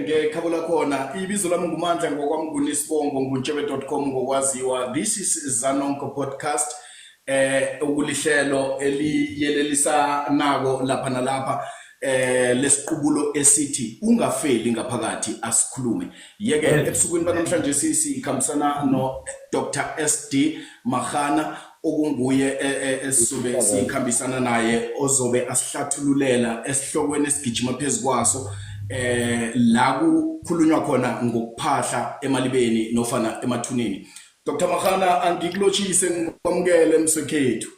ngekhabula khona ibizo lami ngumandla ngokwami ngunisibongo nguntshebe.com ngokwaziwa. This is Zanonko podcast ukulihlelo eliyelelisa nako lapha nalapha lesiqubulo esithi ungafeli ngaphakathi asikhulume. Yeke ebusukwini banamhlanje sikhambisana no Dr. SD Makgana okunguye esizobe sikhambisana naye ozobe asihlathululela esihlokweni esigijima phezukwaso la kukhulunywa khona ngokuphahla emalibeni nofana emathuneni. Dr. Makgana angikulochise ngikwamukele mswekhethu.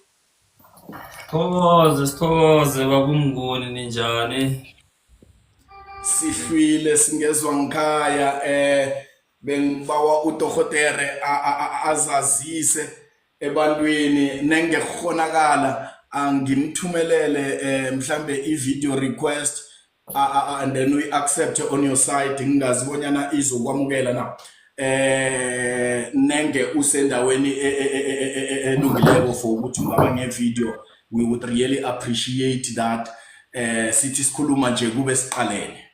Sithokoze babumnguni ninjani? Sihlwile singezwa ngikhaya bengibawa uDokotela azazise ebantwini nengekhonakala angimthumelele mhlambe i-video request and then we accept on your site ngingazibonyana izokwamukela na nenge usendaweni elungileko for ukuthi ungaba ngevideo. We would really appreciate that. Sithi sikhuluma nje kube siqalene.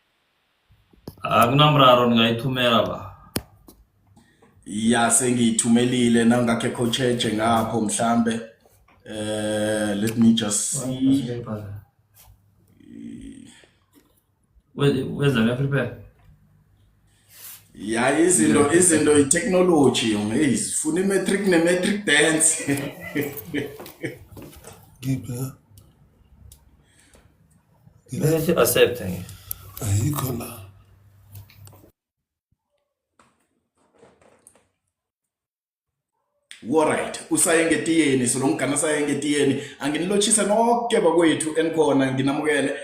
Akunamraro ngayithumela ba. Ya sengiyithumelile nangakekho cheche ngapho mhlambe. Let me just see. Where's the prepare? Ya izinto i-technology hey sifuna i-metric ne-metric dance. Let's accept it. Ayikho la. Alright, usaye ngetiyeni solongana saye ngetiyeni anginilochisa nonke bakwethu enikhona nginamukele.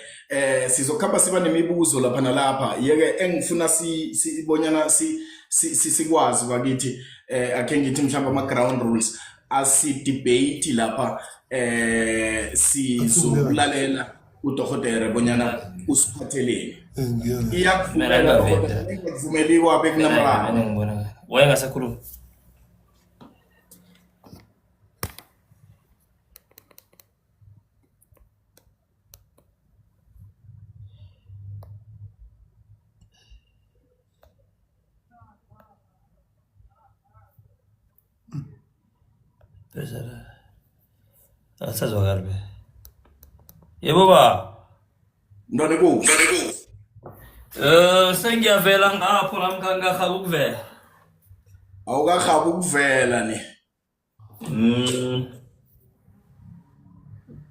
Sizokhamba siba nemibuzo lapha nalapha yeke engifuna sibonyana sikwazi bakithi ake ngithi mhlawumbe ama ground rules asi-debate lapha sizokulalela uDokotela bonyana usiphatheleni. Iyakuvumela ukuvumeliwa bekunamraro. Wena ngasakhuluma. Pesara. Asazwakala be. Yebo ba. Ndone ku. Sengiyavela ngapho lamkhangakha ukuvela. Awukahaba ukuvela ni.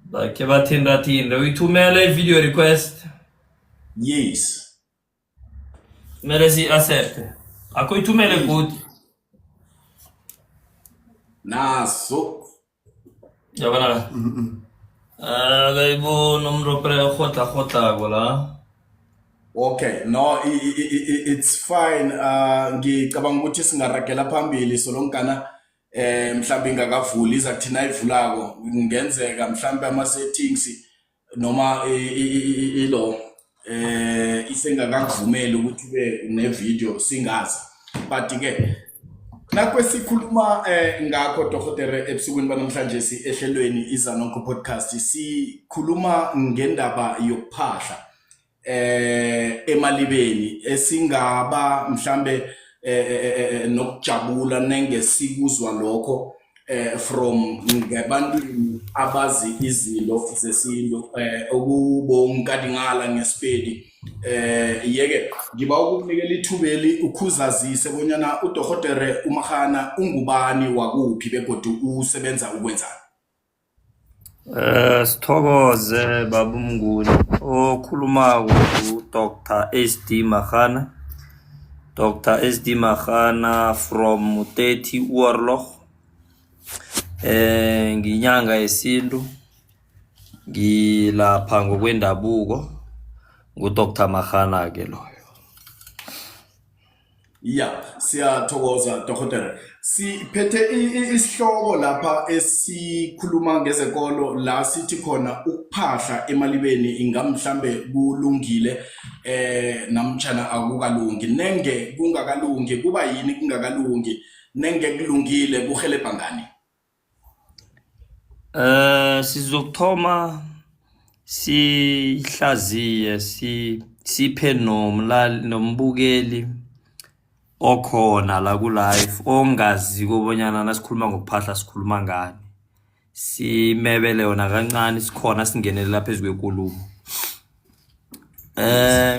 Bakhe bathinda uyithumela i-video request. Yes. Mele si accept. Akho ithumele good. Naso. Yabona. Gayibona umropre khotla gola. Okay, no it's fine. Ngicabanga ukuthi singaragela phambili solongana mhlambe ingakavuli izakuthina ivulako ngenzeka mhlambe ama settings noma ilo isengakavumeli ukuthi ube ne video singaza. But ke nakwesikhuluma ngakho Dokotela ebusukwini banamhlanje ehlelweni iZanonko podcast sikhuluma ngendaba yokuphahla emalibeni esingaba mhlambe nokujabula nenge sikuzwa lokho from ngabantu abazi izilo zesinto okubonkadingala ngesipedi. Yeke ngiba ukunikela ithubeli ukhuzazise bonyana uDokotela uMakgana ungubani wakuphi begodu usebenza ukwenzani. Sithokoze babumnguni okhuluma uDr. SD Makgana. Dr. SD Makgana from 30 Oorlog. Nginyanga yesintu. Ngilapha ngokwendabuko. NguDr. Makgana ke loyo. Ya, siyathokoza Dokotela. Siphethe isihloko lapha esikhuluma ngezekolo la sithi khona ukuphahla emalibeni ingamhlambe kulungile namtjana akukalungi. Nenge kungakalungi kuba yini kungakalungi? Nenge kulungile kuhelebha ngani? Sizokuthoma sihlaziye siphe nombukeli okhona la ku live ongazi kobonyana nasikhuluma ngokuphahla sikhuluma ngani. Simebele yona kancane sikhona singenele phezulu kwenkulumo.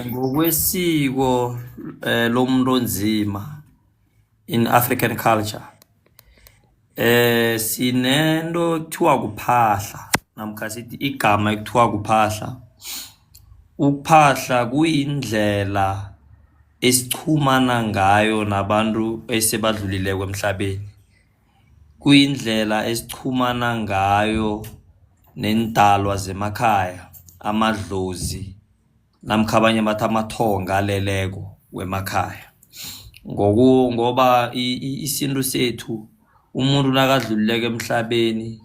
Ngokwesiko lomuntu onzima in African culture sinento ekuthiwa kuphahla namkha sithi igama ekuthiwa kuphahla. Ukuphahla kuyindlela esichumana ngayo nabantu esebadlulileko emhlabeni. Kuyindlela esichumana ngayo nendalwa zemakhaya, amadlozi namkha abanye bathi amathonga aleleko wemakhaya. Ngoba isintu sethu umuntu nakadlulileko emhlabeni,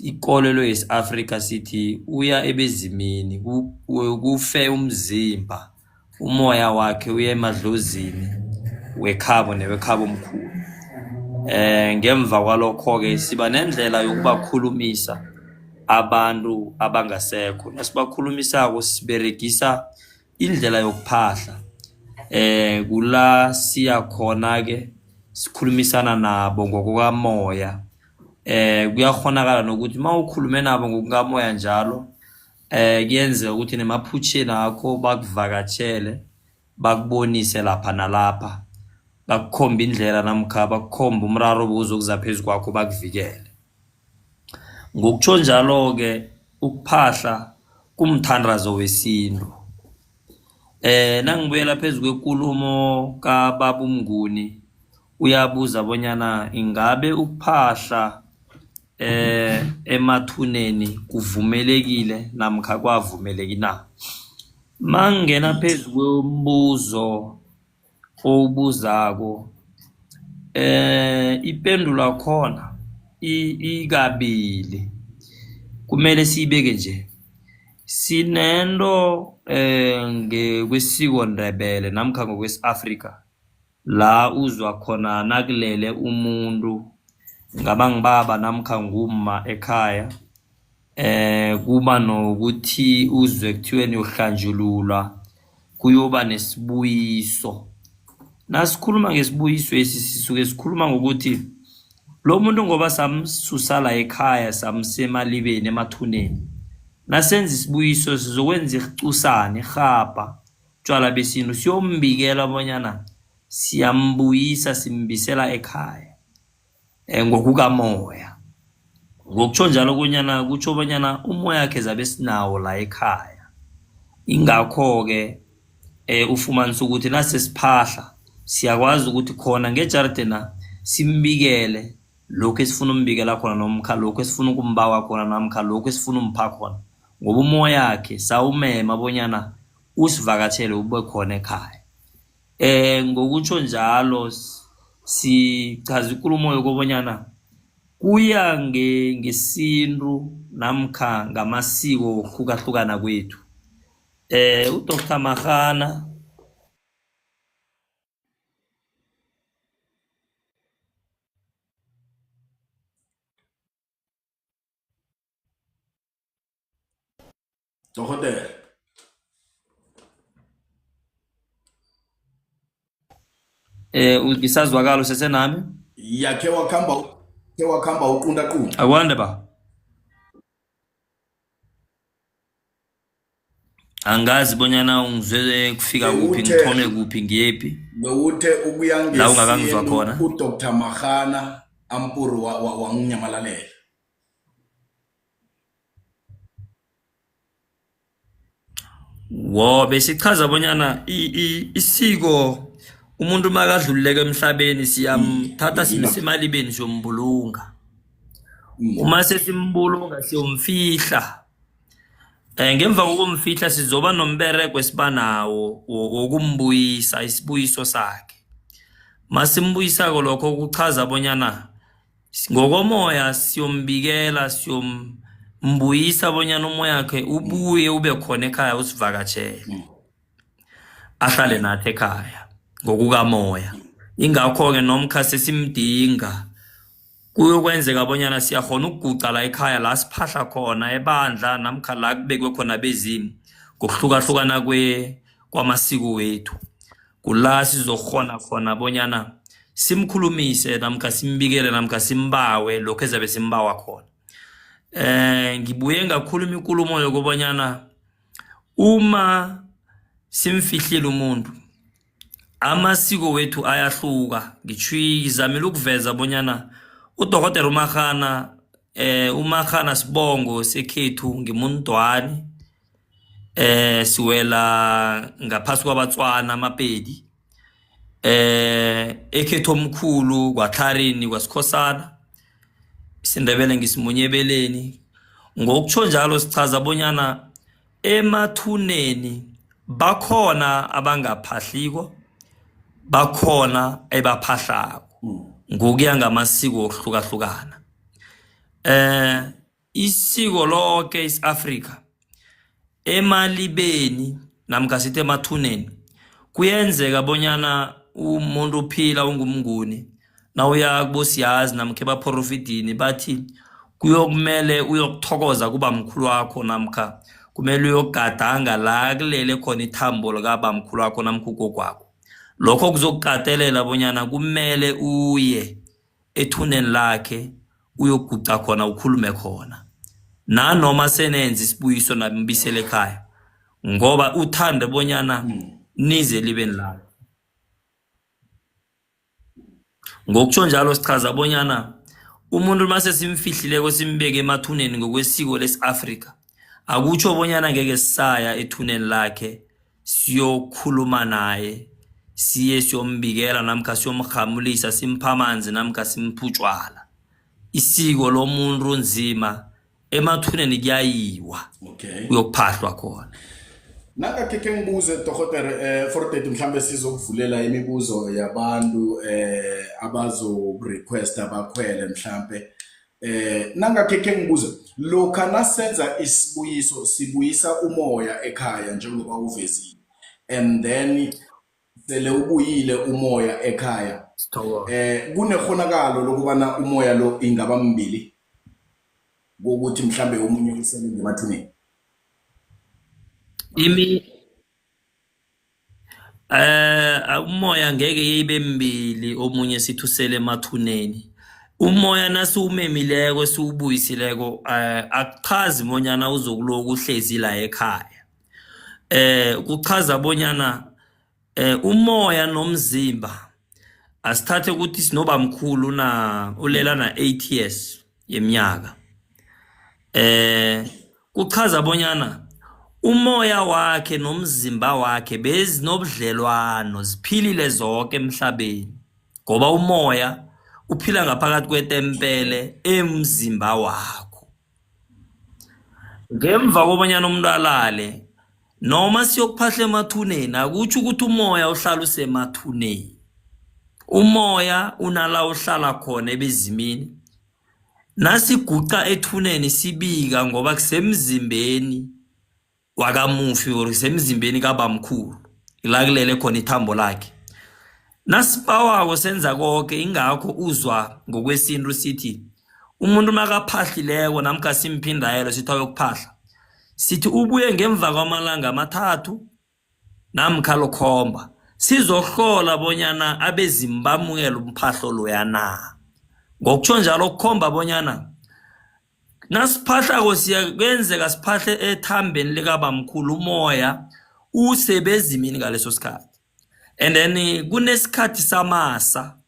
ikolelo yesi-Afrika sithi uya ebezimini, kufe umzimba, umoya wakhe uya emadlozini wekhabo newekhabo omkhulu. Ngemva kwalokho-ke siba nendlela yokubakhulumisa abantu abangasekho. Nasibakhulumisako siberegisa indlela yokuphahla. Kula siya khona-ke sikhulumisana nabo ngokukamoya. Kuyakhonakala nokuthi mawukhulume nabo ngokukamoya njalo kuyenzeka ukuthi nemaphutsheni akho bakuvakatshele, bakubonise lapha nalapha, bakukhomba indlela namkha bakukhomba umraro obuzokuza phezu kwakho bakuvikele. Ngokutsho njalo-ke ukuphahla kumthandazo wesintu. Nangibuyela phezu kwenkulumo kaBaba uMnguni uyabuza bonyana ingabe ukuphahla emathuneni kuvumelekile namkha kwavumeleki na. Mangena phezu kwembuzo owubuzako, ipendula khona ikabili. Kumele siyibeke nje. Sinento ngekwesiko Ndebele namkha ngokwesi-Afrika la uzwa khona nakulele umuntu ngaba ngibaba namkha ngumma ekhaya, kuba nokuthi uzwe kuthiweni uhlanjululwa, kuyoba nesibuyiso. Nasikhuluma ngesibuyiso esi sisuke sikhuluma ngokuthi lo muntu ngoba samsusa la ekhaya samsemalibeni emathuneni, nasenza isibuyiso sizokwenza ichusane irhaba tshwala besintu siyombikela bonyana siyambuyisa simbisela ekhaya ngokukamoya. Ngokutsho njalo kunyana kutsho bonyana umoya wakhe zabe sinawo la ekhaya. Ingakho-ke ufumanisa ukuthi nasesiphahla siyakwazi ukuthi khona ngejardena simbikele lokho esifuna umbikela khona nomkha lokho esifuna ukumbawa khona namkha lokho esifuna umpha khona, ngoba umoya wakhe sawumema bonyana usivakatshele ube khona ekhaya. Ngokutsho njalo sichaza ikulumo yokobonyana kuya ngesintu namkha ngamasiko okuhlukana kwethu. uDr Magana Dokotela, ngisazwakala usesenami yakhe wakhamba uqunda qunda. akwande ba angazi bonyana ungizwe kufika kuphi ngithome kuphi ngiyephi Bewuthe ukuya la ungakangizwa khona. uDr Magana Ampuru wanginyamalalela. besichaza bonyana isiko umuntu makadlulileke emhlabeni siyamthatha simsemalibeni siyombulunga. Uma sesimbulunga siyomfihla. Ngemva kokumfihla sizoba nombereko esibanawo wokumbuyisa isibuyiso sakhe. Masimbuyisako lokho kuchaza bonyana ngokomoya siyombikela siyombuyisa bonyana umoya wakhe ubuye ube khona ekhaya usivakatshele. Ahlale nathi ekhaya ngokukamoya. Ingakho-ke nomkha sesimdinga kuyokwenzeka bonyana siyakhona ukuguca la ekhaya la siphahla khona ebandla namkha la kubekwe khona bezimu ngokuhlukahlukana kwamasiko wethu kula sizokhona khona bonyana simkhulumise namkha simbikele namkha simbawe lokho ezabe simbawa khona. Ngibuye ngakhuluma inkulumo yokubonyana uma simfihlile umuntu amasiko wethu ayahluka. Ngizamile ukuveza bonyana uDokotela uMakhana Sibongo sekhethu ngimuntwani siwela ngaphasi kwabatswana amaPedi ekhethu omkhulu kwaTlarini kwaSikhosana isiNdebele ngisimunyebeleni. Ngokutsho njalo sichaza bonyana emathuneni bakhona abangaphahliko bakhona ebaphahlako ngokuya ngamasiko okuhlukahlukana. Isiko lonke isAfrika emalibeni namkha sithi emathuneni kuyenzeka bonyana umuntu uphila ungumnguni nawuya kubosiyazi namkha ebaprofitini bathi kuyokumele uyokuthokoza kuba mkhulu wakho namkha kumele uyogadanga la kulele khona ithambo likaba mkhulu wakho namkha ugogwakho. Lokho kuzokukatelela bonyana kumele uye ethuneni lakhe uyoguqa khona ukhulume khona nanoma senenza isibuyiso nambisele ekhaya ngoba uthande bonyana nize libeni lakhe. Ngokutsho njalo sichaza bonyana umuntu mase simfihlileko simbeke emathuneni ngokwesiko lesiAfrika akutsho bonyana ngeke sisaya ethuneni lakhe siyokhuluma naye siye siyombikela namkha siyomhamulisa simpha amanzi namkha simphutshwala. Isiko lomuntu nzima emathuneni kuyayiwa uyokuphahlwa khona. Nakake ngibuze Dokotela for mhlambe sizokuvulela imibuzo yabantu abazo request abakhwele mhlambe nangake ngibuze lokho nasenza isibuyiso sibuyisa umoya ekhaya njengoba uvezile and then sele ubuyile umoya ekhaya kunekhonakalo lokubana umoya lo ingaba mbili ukuthi mhlambe umunye usele ngemathuneni umoya ngeke ibe mbili omunye sithusele emathuneni. Umoya nasiwumemileko siwubuyisileko akuchazi bonyana uzokuloku uhlezi la ekhaya. Kuchaza bonyana umoya nomzimba asithathe ukuthi sinoba mkhulu na ulela na 8 years yeminyaka. Kuchaza bonyana umoya wakhe nomzimba wakhe bezinobudlelwano ziphilile zonke emhlabeni ngoba umoya uphila ngaphakathi kwetempele emzimba wakho. Ngemva kobanyana umuntu alale noma siyokuphahla emathuneni akutsho ukuthi umoya uhlala usemathuneni. Umoya unala uhlala khona ebezimini nasiguqa ethuneni sibika ngoba kusemzimbeni wakamufi or kusemzimbeni kabamkhulu ila kulele khona ithambo lakhe. Nasibawako senza konke ingakho uzwa ngokwesintu sithi umuntu makaphahlileko namkha simphindayelo sithi ayokuphahla sithi ubuye ngemva kwamalanga amathathu namkha lokhomba sizohlola bonyana abezimbamukela umphahlo loyana. Ngokutsho njalo kukhomba bonyana nasiphahlako siyakwenzeka siphahle ethambeni likabamkhulu umoya usebezimini ngaleso sikhathi. And then kunesikhathi samasa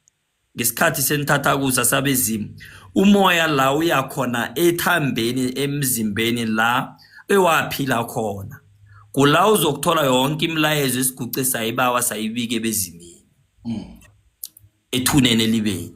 ngesikhathi senithathakusa sabezimu umoya la uyakhona ethambeni emzimbeni la ewaphila khona kula uzokuthola yonke imilayezo esiguqe sayibawa sayibike bezimini ethuneni libeni.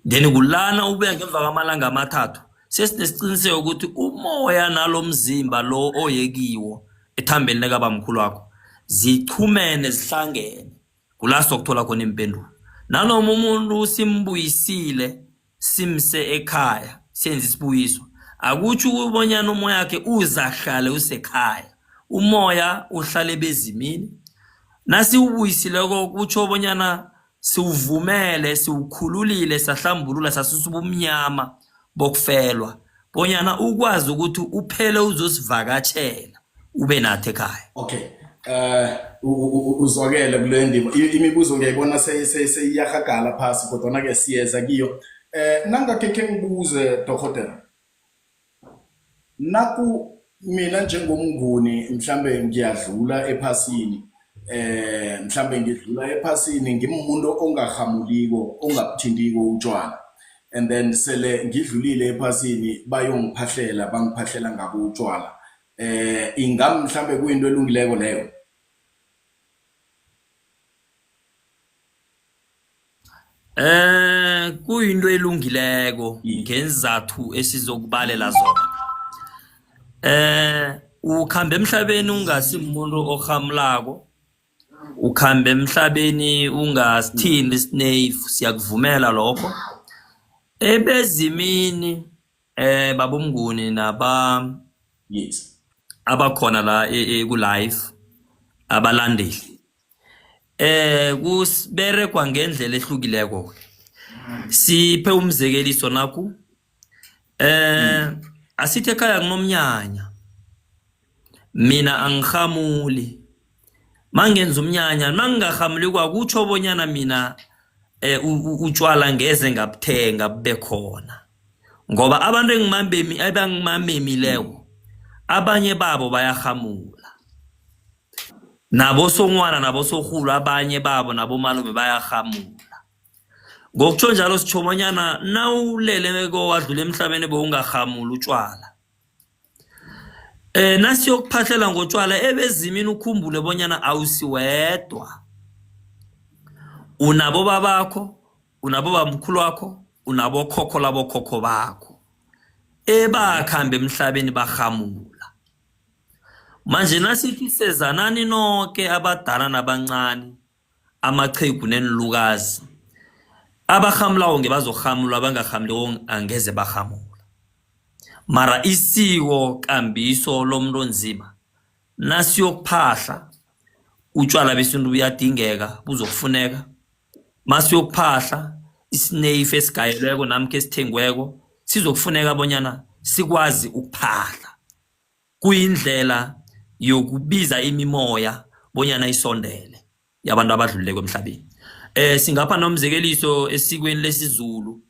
Then kulana ubuya ngemva kwamalanga amathathu sesinesiqiniseko ukuthi umoya nalomzimba lo oyekiwo ethambeni likabamkhulu wakho zichumene zihlangene kula sokuthola khona impendulo. Nanoma umuntu simbuyisile simse ekhaya senze isibuyiso akutsho ukubonyana umoya wakhe uzahlale usekhaya. Umoya uhlale bezimini nasi ubuyisileko kutsho bonyana siuvumele siukhululile sahlambulula sasusa ubumnyama bokufelwa bonyana ukwazi ukuthi uphele uzosivakatshela ube nathi ekhaya. Okay uzwakele kule ndima imibuzo ngiyayibona seyiyahagala phasi kodwa ke siyeza kiyo nangakhe ke ngibuze dokotela naku mina njengomnguni mhlambe ngiyadlula ephasini mhlambe ngidlula ephasini ngimuntu ongahamuliko ongabuthintiko utshwala and then sele ngidlulile ephasini bayongiphahlela bangiphahlela ngabo utshwala ingam mhlambe kuyinto elungileko leyo. Kuyinto elungileko ngezathu esizokubalela zona. Ukhamba emhlabeni ungasimuntu ohamulako, ukhamba emhlabeni ungasithindi isinefu, siyakuvumela lokho. Ebezimini babomnguni Yes. abakhona la ku live abalandeli kusiberekwa ngendlela ehlukileko. Siphe umzekeliso naku asithi ekhaya kunomnyanya, mina angihamuli, mangenza umnyanya mangingahamuli kwakutsho bonyana mina utshwala ngeze ngabuthenga bube khona, ngoba abantu abangimamemileko abanye babo bayahamula, nabo songwana nabo sohulu abanye babo nabo malume bayahamula. Ngokutsho njalo sitsho bonyana nawuleleko wadlula emhlabeni bewungahamula utshwala, nasiyokuphahlela ngotshwala ebezimini ukhumbule bonyana awusiwedwa, unabo babakho, unabo bamkhulu wakho, unabo khokho labo khokho bakho ebakhamba emhlabeni bahamula. Manje nasithi sezanani nonke abadala nabancane, amachegu nenilukazi, abahamulawo ngebazohamula, abangahamuliko angeze bahamula. Mara isiko kambiso lomuntu onzima nasiyokuphahla utshwala besintu buyadingeka, buzokufuneka. Masiyokuphahla isineyifu esigayelweko namkha esithengweko sizokufuneka bonyana sikwazi ukuphahla. Kuyindlela yokubiza imimoya bonyana isondele yabantu abadlulileko emhlabeni. Singapha nomzekeliso esikweni lesizulu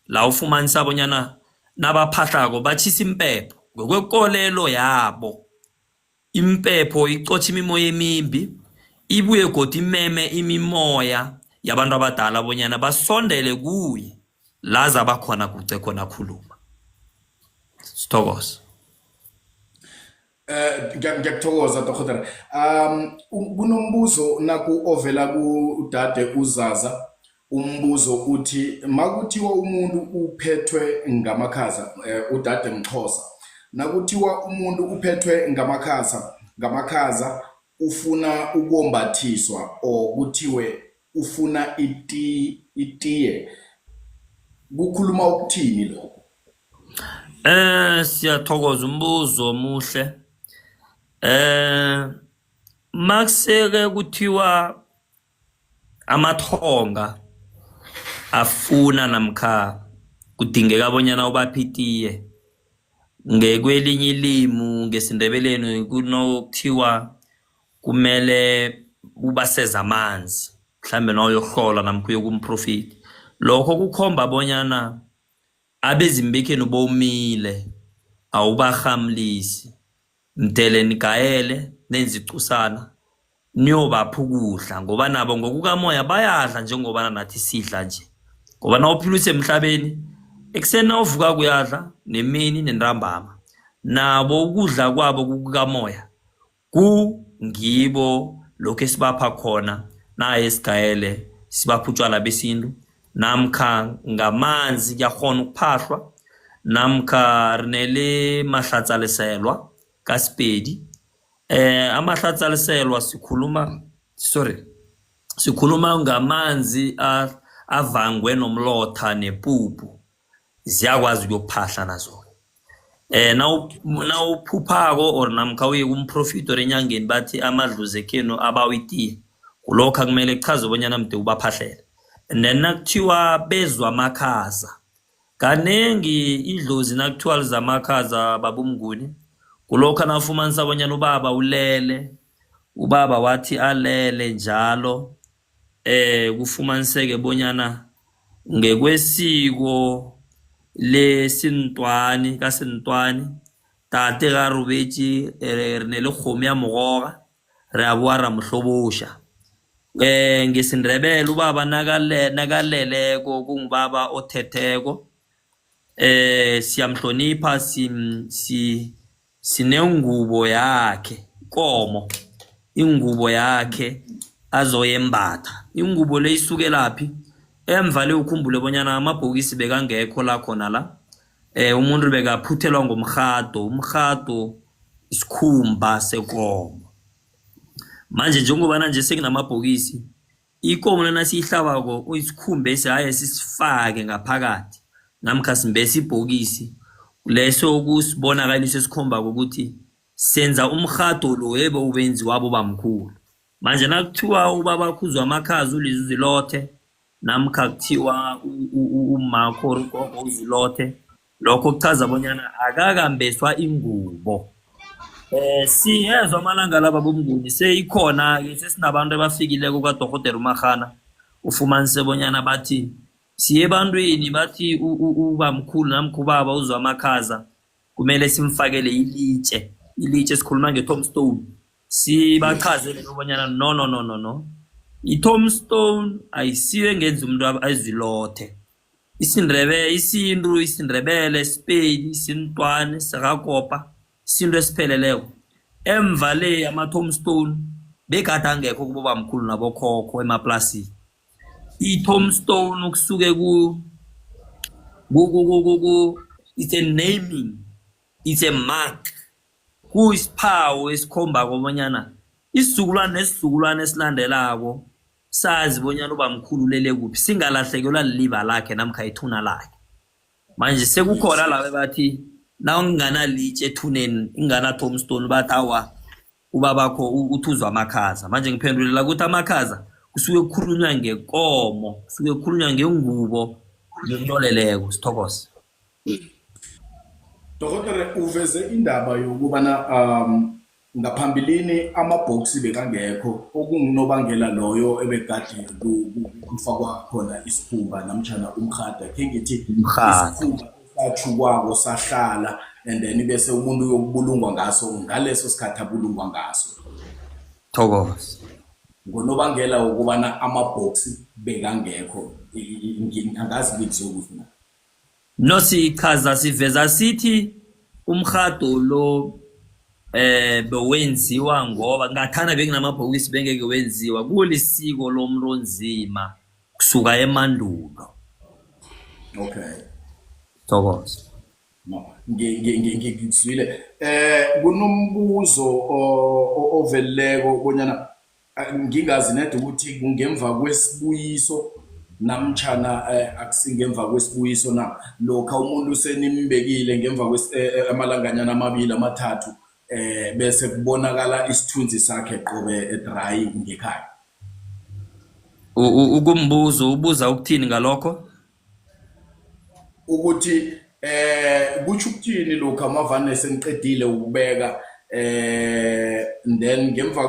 la ufumanisa bonyana nabaphahlako batshisa impepho ngokwekolelo yabo. Impepho icotha imimoya emimbi, ibuye godi imeme imimoya yabantu abadala bonyana basondele kuye laza bakhona kuce khona khuluma. Sithokoza. Ngiyakuthokoza dokotela. Kunombuzo naku ovela kudade uZaza, umbuzo uthi makuthiwa umuntu uphethwe ngamakhaza, udade Mxhosa, nakuthiwa umuntu uphethwe ngamakhaza ufuna ukombathiswa or kuthiwe ufuna itiye, kukhuluma ukuthini lokho? Siyathokoza, umbuzo omuhle. Makuseke kuthiwa amathonga afuna namkha kudingeka bonyana ubaphitiye, ngekwelinye ilimu ngesindebeleni kunokuthiwa kumele ubaseza amanzi, mhlambe nawuyohlola namkha uyokumprofiti. Lokho kukhomba bonyana abezimbekeni bomile, awubahamlisi, mdele nigayele nenze icusana niyobapha ukudla, ngoba nabo ngokukamoya bayadla njengoba nathi sidla nje. Ngoba nawuphilise emhlabeni ekuseni nawuvuka kuyadla, nemini nentambama, nabo ukudla kwabo kukamoya kungibo lokho esibapha khona naye esigayele sibapha utshwala besintu, namkha ngamanzi kuyahona ukuphahlwa, namkha rinele mahlatsaliselwa kaSpedi. Amahlatsaliselwa sikhuluma ngamanzi avangwe nomlotha nepupu, ziyakwazi ukuyokuphahla nazo. Nawuphuphako or namkha uye kumprofiti or enyangeni bathi amadluze ekhenu abawitiye, kulokho kumele kuchaze bonyana mde ubaphahlele. And then nakuthiwa bezwa amakhaza, kanengi idlozi nakuthiwa lizamakhaza babumnguni, kulokho nafumanisa bonyana ubaba ulele, ubaba wathi alele njalo kufumaniseke bonyana ngekwesiko lesintwani kasintwani tate ga robetše re ne le kgomo ya mogoga re a boa ra mohlobosha ngesindebele ubaba nakaleleko kungubaba othetheko siyamhlonipha sinengubo yakhe ikomo ingubo yakhe azoyembatha ingubo le isuke laphi emva le ukhumbule bonyana amabhokisi bekangekho la khona la umuntu bekaphuthelwa ngomkhado umkhado isikhumba sekomo manje njengoba nje sekunamabhokisi ikomo lena siyihlabako uyisikhumbe esihaye sisifake ngaphakathi namkha simbese ibhokisi leso ukusibonakaliso esikhomba ukuthi senza umkhado lo yebe ubenziwa bobamkhulu manje nakuthiwa ubaba khuzwa amakhazi ulizilothe namkha kuthiwa umakho ugogo uzilothe lokho kuchaza bonyana akakambeswa ingubo siyezwa amalanga laba bomnguni seyikhona ke sesinabantu abafikileko kaDokotela uMagana ufumanise bonyana bathi siye ebantwini bathi ubamkhulu namkha ubaba uzwa amakhaza kumele simfakele ilitshe sikhuluma nge-tombstone sibachazele bonyana no i-tombstone ayisiwe ngenza umuntu azilothe isindebele Sepedi isintwane sakakopa isinto esipheleleko emva le ama-tombstone bekade angekho kuboba mkhulu nabokhokho emaplasini i-tombstone ukusuke it's a naming it's a mark kuyisiphawu esikhomba kobonyana isizukulwane esilandelako sazi bonyana ubamkhulu lele kuphi singalahlekelwa liliva lakhe namkha ithuna lakhe manje sekukhona laba bathi nawungana litshe ethuneni ingana tombstone bathi awa ubabakho uthuzwa amakhaza manje ngiphendulela ukuthi amakhaza kusuke kukhulunywa ngekomo kusuke kukhulunywa ngengubo yentoleleko sithokoze Dokotela uveze indaba yokubana ngaphambilini amabhoksi bekangekho okungunobangela loyo ebegade kufakwa khona isikhumba namtjana umkhada ke ngithi isikhumba sachukwako sahlala and then bese umuntu uyokubulungwa ngaso ngaleso sikhathi abulungwa ngaso thokoze ngonobangela ukubana amabhoksi bekangekho angazi ngikuzokuthi no sikhaza siveza sithi umkhado lo bewenziwa ngoba ngathana bekunamabhokisi bengeke wenziwa kulisiko lomuntu onzima kusuka emandulo okay thokoze ngikuzwile kunombuzo oveleko bonyana ngingazi nede ukuthi kungemva kwesibuyiso namtjana akusingemva kwesibuyiso na lokho umuntu senimbekile ngemva amalanganyana amabili amathathu bese kubonakala isithunzi sakhe qobe dry ngekhaya ukumbuzo ubuza ukuthini ngalokho ukuthi kuthi ukuthini lokho amavane seniqedile ukubeka then ngemva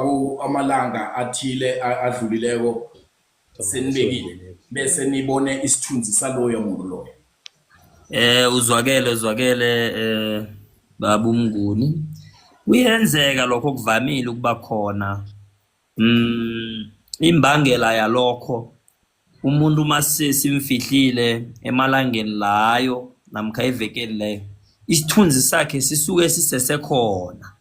amalanga athile adlulileko senibekile bese nibone isithunzi saloyo muntu loyo uzwakele baba uMnguni kuyenzeka lokho kuvamile ukuba khona imbangela yalokho umuntu mase simfihlile emalangeni layo namkha evekeli leyo isithunzi sakhe sisuke sisesekhona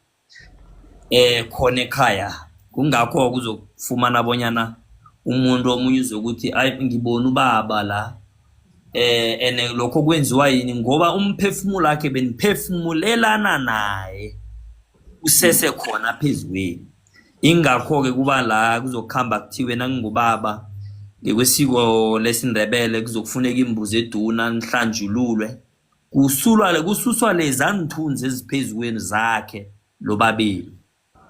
khona ekhaya kungakho kuzokufumana bonyana umuntu omunye uzokuthi ngibona ubaba la ene lokho kwenziwa yini ngoba umphefumulo wakhe beniphefumulelana naye usese khona phezweni ingakho ke kuba la kuzokhamba kuthiwe nangingubaba ngekwesiko lesindebele kuzokufuneka imbuzi eduna nhlanjululwe kususwa leza nthunzi eziphezweni zakhe lobabili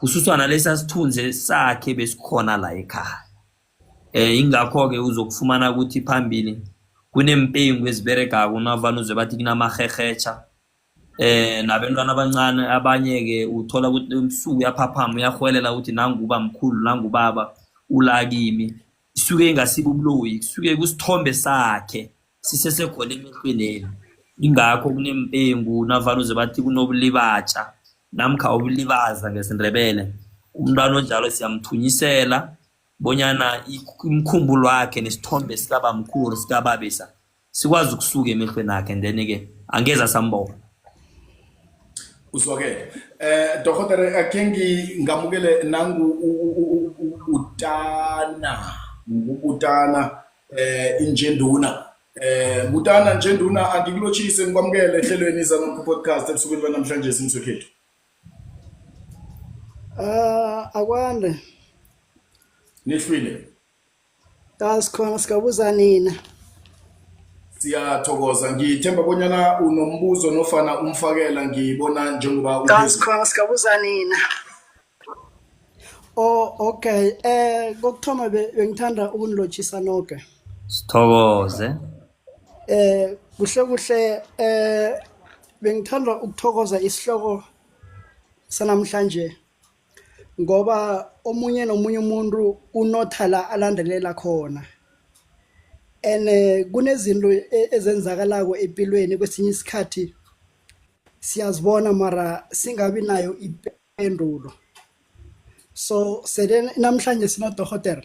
kususwa nalesa sithunzi sakhe besikhona la ekhaya ingakho ke uzokufumana ukuthi phambili kunempengu eziberegako navana uze bathi kunamahehecha nabantwana abancane abanye ke uthola ukuthi umsuku uyaphaphama uyahwelela ukuthi nanguba mkhulu nangubaba ulakimi isuke ingasibo ubuloyi kusuke kusithombe sakhe sisesekhona emehlweni ingakho kunempengu navalo zebathi kunobulibatsha namkha ubulibaza ngesindebele umntwana onjalo siyamthunyisela bonyana imkhumbulo wakhe nesithombe sikaba mkhulu sikababisa sikwazi ukusuka emehlweni akhe and then ke angeza sambona. Uzwakele. Dokotela ake ngamukele nangu utana injenduna. Utana njenduna angikulotshise ngikwamukele ehlelweni zaNokho podcast ebusukwini banamhlanje simswekhethu. Akwande. Nihlwile. Sikhona sikabuza nina. Siyathokoza ngithemba bonyana unombuzo nofana umfakela ngibona njengoba Sikhona sikabuza nina. Oh okay kokuthoma bengithanda ukunilotshisa nonke. Sithokoze. Kuhle bengithanda ukuthokoza isihloko sanamhlanje ngoba omunye nomunye umuntu unothala alandelela khona. Kunezinto ezenzakalako empilweni kwesinye isikhathi siyazibona mara singabi nayo ipendulo. So namhlanje sinodokotela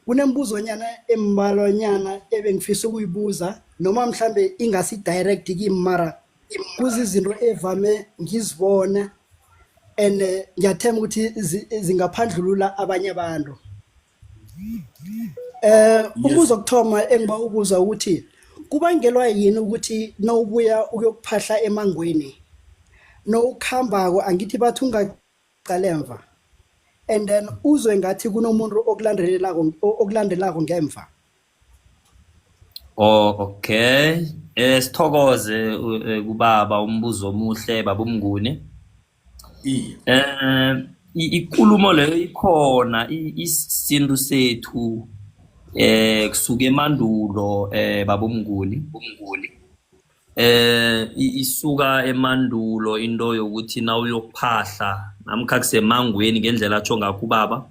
kunembuzo nyana embalonyana ebengifisa ukuyibuza noma mhlambe ingasi direct kimi mara kuzizinto evame ngizibona ngiyathemba ukuthi zingaphandlulula abanye abantu. Umbuzo okuthoma engiba ukuza ukuthi kubangelwa yini ukuthi nawubuya ukuyokuphahla emangweni nokukhambako angithi bathi ungaqalemva and then uzwe ngathi kunomuntu okulandelako ngemva. Okay. Sithokoze kubaba umbuzo omuhle baba uMnguni. Ikulumo leyo ikhona isintu sethu kusuka emandulo baba uMnguni isuka emandulo into yokuthi na uyokuphahla namkha kusemangweni ngendlela atsho ngakho ubaba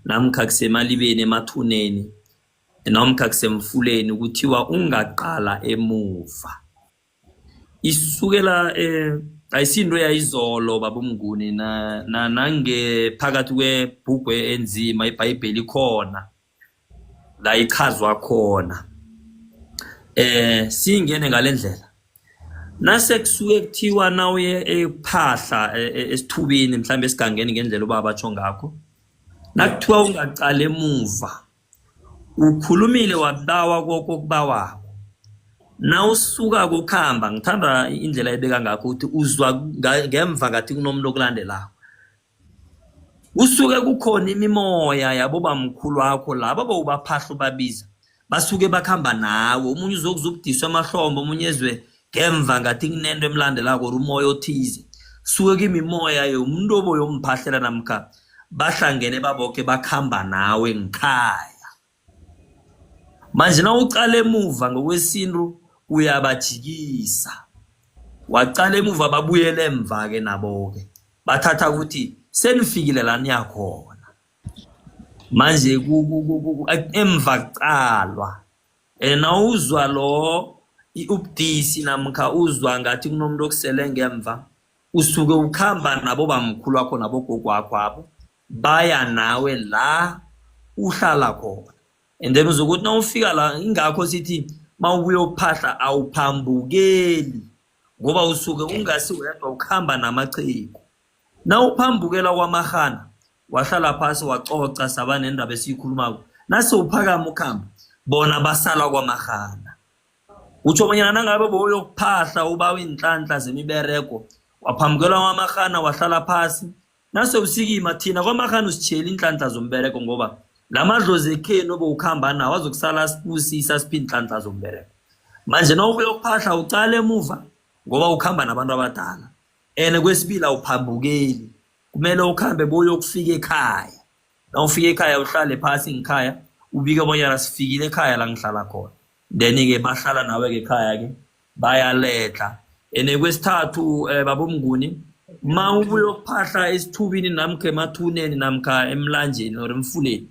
namkha kusemalibeni emathuneni namkha kusemfuleni ukuthiwa ungaqala emuva isukela ayisinto yayizolo baba uMnguni nange phakathi kwebhugwe enzima iBhayibheli khona la ichazwa khona singene ngalendlela nase kusuke kuthiwa nawuye ephahla esithubeni mhlambe esigangeni ngendlela ubaba atsho ngakho nakuthiwa ungaqala emuva ukhulumile wabawa kokubawa nawusuka ukukhamba ngithanda indlela ebeka ngakho ukuthi uzwa ngemva ngathi kunomuntu okulandelayo usuke kukhona imimoya yabo bamkhulu wakho labo bawubaphahla babiza basuke bakhamba nawe umunye uzokuzubudiswa amahlombe umunye ezwe ngemva ngathi kunento emlandelako umoya othize suke kimimoya yomuntu oboyomphahlela namkha bahlangene baboke bakhamba nawe ngikhaya manje na uqala emuva ngokwesintu uyabajikisa waqala emuva babuyele emva ke nabo ke bathatha ukuthi senifikile la niyakhona manje emva qalwa nawuzwa lo ubudisi namkha uzwa ngathi kunomuntu okusele ngemva usuke ukhamba nabo bamkhulu wakho nabo gogo wakho abo baya nawe la uhlala khona and then uzokuthi nawufika la ingakho sithi mawubuya ukuphahla awuphambukeli ngoba usuke ungasi wedwa ukhamba namachiko nawuphambukela kwamahana wahlala phasi wacoca sabane indaba esiyikhulumako nase uphakama ukhamba bona basala kwamahana utsho bonyana nangabe boyokuphahla ubawe inhlanhla zemibereko waphambukela kwamahana wahlala phasi nase usikima thina kwamahana usitshela inhlanhla zombereko ngoba lamadlozi ekheni obukhamba nawo azokusala sibusisa siphi inhlanhla zombereko manje nawuyokuphahla ucala emuva ngoba ukhamba nabantu abadala kwesibili awuphambukeli kumele ukhambe boyokufika ekhaya nawufika ekhaya uhlale phasi ngikhaya ubike bonyana sifikile ekhaya la ngihlala khona then ke bahlala nawe ke ekhaya ke bayaletha ene kwesithathu babomnguni mawubuya ukuphahla esithubini namkha emathuneni namkha emlanjeni or emfuleni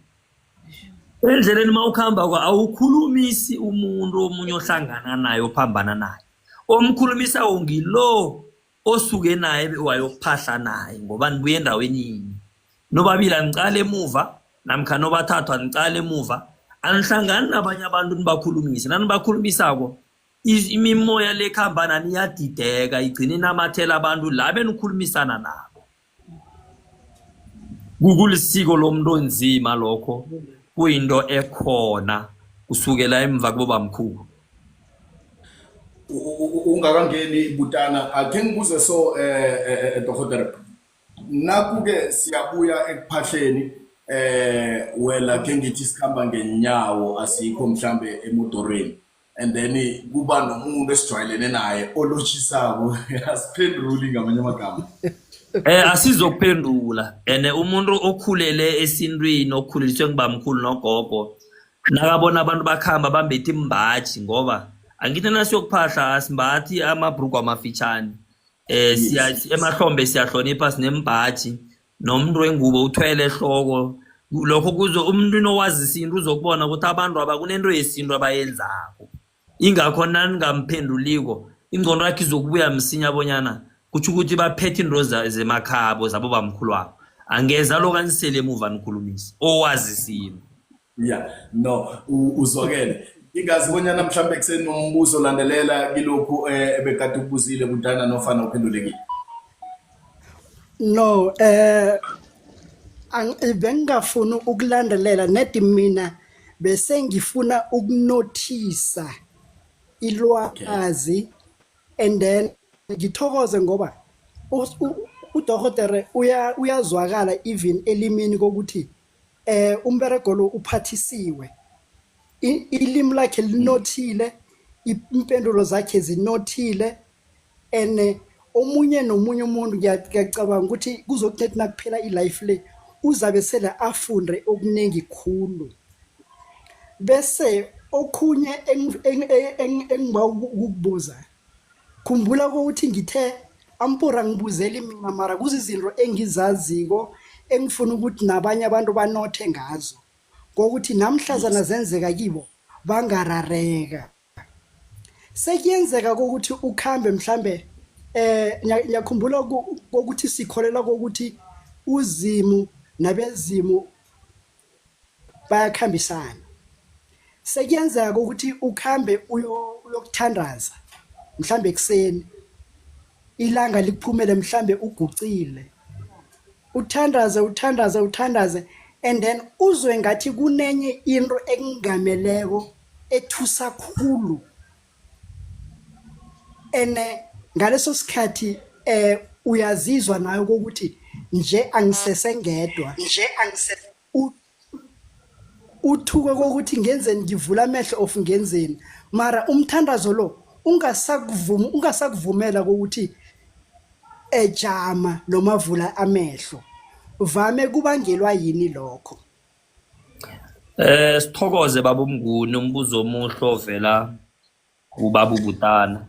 endleleni mawukhamba awukhulumisi umuntu omunye ohlangana naye ophambana naye omkhulumisa ngilo osuke naye wayokuphahla naye ngoba nibuye endaweni yinye nobabili anicala emuva namkha nobathathu anicala emuva anihlangani nabanye abantu nibakhulumise nanibakhulumisako imimoya lekhamba nani iyadideka igcine inamathela abantu la benikhulumisana nabo kulisiko lomuntu onzima lokho kuyinto ekhona kusukela emva kubabamkhulu ungakangeni Butana akhe ngibuze so Dr. Nakuke siyabuya ekuphahleni wela ke ngithi sikhamba ngenyawo asikho mhlambe emotoreni and then kuba nomuntu esijwayelene naye olotshisako asiphenduli ngamanye amagama asizokuphendula ene umuntu okhulele esintwini okhuliswe ngibamkhulu nogogo nakabona abantu bakhamba bambethe imbaji ngoba angithi nasiyokuphahla asimbathi amabhruku amafitshane emahlombe siyahlonipha sinembaji nomuntu wengubo uthwele ehloko lokho kuzo umuntu nowazi isintu uzokubona ukuthi abantu abakunento yesintu abayenzako ingakho naningamphenduliko ingqondo yakhe izokubuya msinya bonyana kuthi ukuthi baphethe into zemakhabo zabo bamkhulu wabo angeza lokanisele emuva nikhulumisa owazi isintu no uzwakele ingazi bonyana mhlambe kusenombuzo landelela kilokhu ebekade ukubuzile Butana nofana uphendulekile no bengingafuni ukulandelela nedi mina bese ngifuna ukunothisa ilwazi and then ngithokoze ngoba udokotela uyazwakala even elimini kokuthi umberego lo uphathisiwe ilimi lakhe linothile impendulo zakhe zinothile ene omunye nomunye umuntu ngiyacabanga ukuthi kuzokuthi nakuphela ilife le uzabe sele afunde okuningi khulu bese okhunye engiba ukukubuza khumbula ukuthi ngithe ampura ngibuzeli mina mara kuzizinto engizaziko engifuna ukuthi nabanye abantu banothe ngazo ngokuthi namhlazana zenzeka kibo bangarareka sekuyenzeka ukuthi ukhambe mhlambe ngiyakhumbula ukuthi sikholela ukuthi uzimu nabezimu bayakhambisana sekuyenzeka ukuthi ukhambe uyokuthandaza mhlambe ekseni ilanga likuphumele mhlambe ugucile uthandaze and then uzwe ngathi kunenye into engameleko ethusa khulu ene ngaleso sikhathi uyazizwa nayo ukuthi nje angisesengedwa uthuke kokuthi ngenzeni ngivula amehlo of ngenzeni mara umthandazo lo ungasakuvumela kokuthi ejama noma vula amehlo vame kubangelwa yini lokho sithokoze babomnguni umbuzo omuhle ovela ubaba uButana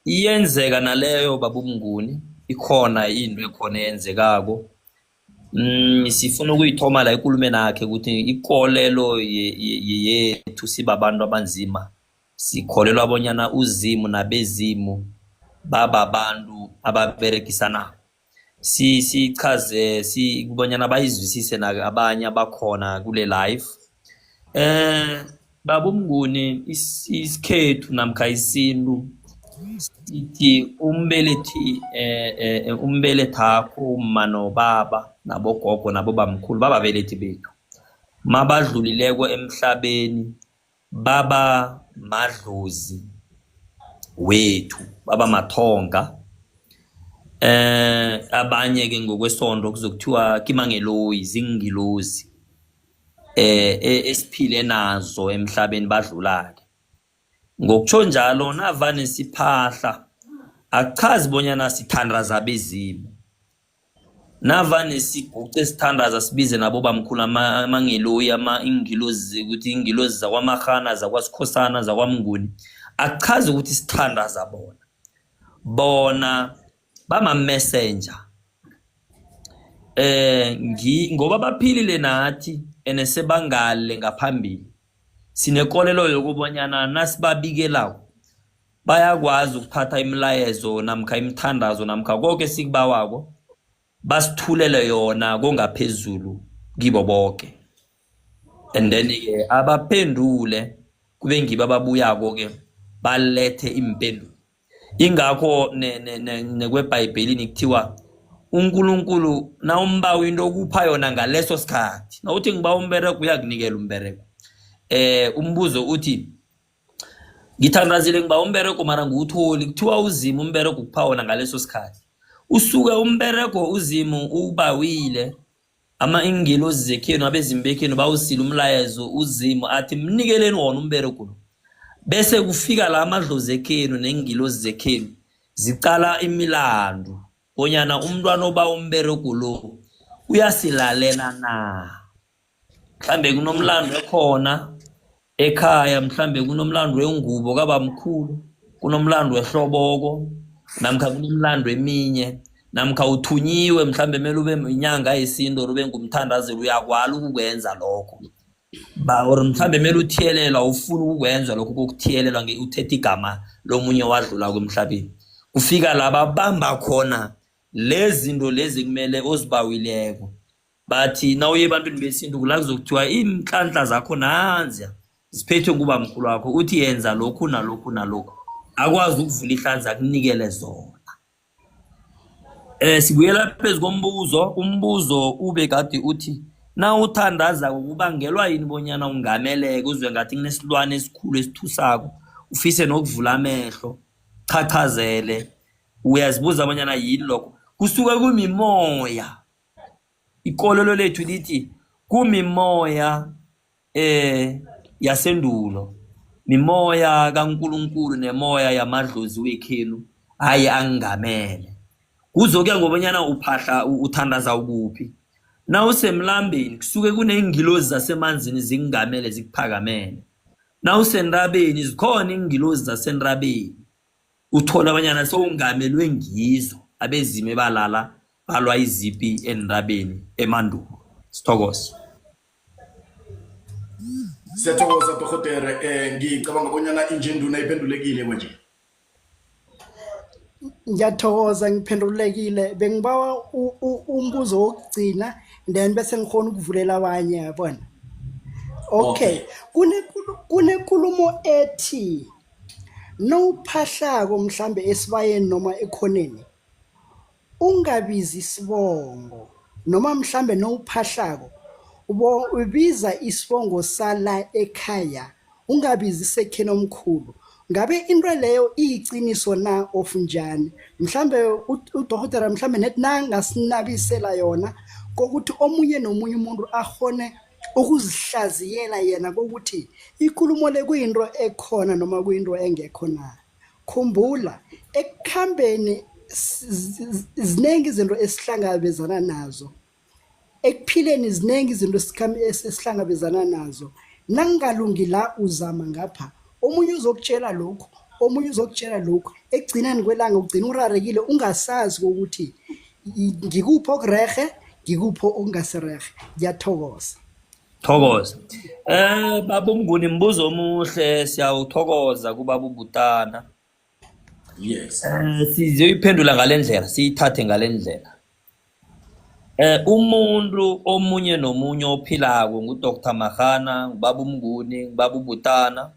iyenzeka naleyo babomnguni ikhona into ekhona yenzekako sifuna ukuyithoma la inkulumo nakhe ukuthi ikolelo yethu sibabantu abanzima sikholelwa abonyana uzimu nabezimu baba abantu ababerekisana sichaze sikubonyana bayizwisise nabanye abakhona kule life babomnguni isikhethu namkha isintu sithi umbelethakho umma nobaba nabogogo nabobamkhulu bababelethi bethu mabadlulileko emhlabeni baba madlozi wethu baba mathonga abanye ke ngokwesondo kuzokuthiwa kimangeloyi zingilozi esiphile nazo emhlabeni badlulake ngokutsho njalo navane siphahla akuchazi bonyana sithandaza abezimu navane siguce sithandaza sibize nabo bamkhulu amangeloyi ingilozi ukuthi ingilozi zakwamahana zakwasikhosana zakwamnguni akuchazi ukuthi sithandaza bona bama messenger ngoba baphilile nathi ene sebangale ngaphambili sinekolelo yokubonyana nasibabikelayo bayakwazi ukuphatha imilayezo namkha imithandazo namkha konke sikubawako basithulele yona kongaphezulu kibo bonke and then ke abaphendule kube ngiba babuyako ke balethe impendulo ingakho nekweBhayibhelini kuthiwa uNkulunkulu na umbawa into okupha yona ngaleso sikhathi na uthi ngiba umbereko uyakunikela umbereko umbuzo uthi ngithandazile ngiba umbereko mara ngutholi kuthiwa uzimo umbereko kupha wona ngaleso sikhathi usuke umbereko uzimo ubawile ama ingelosi zekhenu abezimbekenu bawusila umlayezo uzimo athi mnikeleni wona umbereko lo bese kufika la amadlozi ekhenu nengilosi zekhenu zicala imilando bonyana umntwana oba umbereko lo uyasilalela na mhlambe kunomlando ekhona ekhaya mhlambe kunomlando wengubo kabamkhulu kunomlando wehloboko namkha kunomlando eminye namkha uthunyiwe mhlambe mele ube inyanga yesinto ube ngumthandazeli uyakwala ukukwenza lokho or mhlambe mele uthiyelela ufuna ukwenza lokho kokuthiyelelwa uthethe igama lomunye wadlula kwemhlabeni kufika laba bamba khona lezi zinto lezi kumele ozibawileko bathi na uye ebantwini besintu kula kuzokuthiwa imhlanhla zakho nanziya ziphethwe kuba mkhulu wakho uthi yenza lokhu nalokhu nalokhu akwazi ukuvula ihlanza kunikele zona sibuyela phezulu kombuzo umbuzo ube kade uthi na uthandaza ukubangelwa yini bonyana ungameleke uzwe ngathi kunesilwane esikhulu esithusako ufise nokuvula amehlo chachazele uyazibuza bonyana yini lokho kusuka kumimoya ikololo lethu lithi kumimoya yasendulo mimoya kaNkulunkulu nemoya yamadlozi wekhenu hayi angamele kuzokuya ngobonyana uphahla uthandaza ukuphi na usemlambeni kusuke kunengilozi zasemanzini zingamele zikuphakamele na usenrabeni zikhona ingilozi zasenrabeni uthola abanyana sowungamelwe ngizo abezime balala balwa izipi enrabeni emandulo sithokoze Siyathokoza Dr. Ngicabanga bonyana injenduna iphendulekile manje. Ngiyathokoza ngiphendulekile bengibawa umbuzo wokugcina then bese ngikhona ukuvulela abanye yabona. Okay kunenkulumo ethi nowuphahlako mhlambe esibayeni noma ekhoneni ungabizi isibongo noma mhlambe nowuphahlako ubiza isibongo sala ekhaya ungabizi sekhena omkhulu ngabe into leyo iyiciniso na ofunjani mhlambe udokotela mhlambe nethi nangasinabisela yona kokuthi omunye nomunye umuntu akhone ukuzihlaziyela yena kokuthi ikhulumo le kuyinto ekhona noma kuyinto engekho na khumbula ekukhambeni zinengi izinto esihlangabezana nazo ekuphileni zinengi izinto esihlangabezana nazo nangalungi la uzama ngapha omunye uzokutshela lokho omunye uzokutshela lokho egcinani kwelanga ugcina urarekile ungasazi ukuthi ngikupho okurehe ngikupho okungasirehe ngiyathokoza thokoza baba Mnguni mbuzo omuhle siyawuthokoza kubaba uButana Yes. Sizoyiphendula ngalendlela siyithathe ngalendlela umuntu omunye nomunye ophilako nguDr Mahana ngubaba Mnguni ngubaba uButana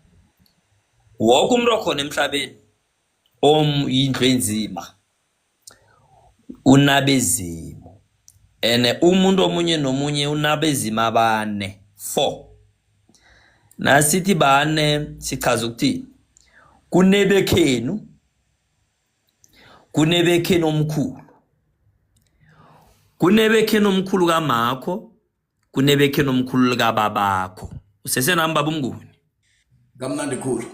wonke umuntu okhona emhlabeni yindlu enzima unabezimo umuntu omunye nomunye unabezima bane 4 nasithi bane sichaza ukuthi kunebekhenu omkhulu kunebekhenu omkhulu kamakho kunebekhenu omkhulu kababakho usesenami baba Mnguni Kamnandi khulu.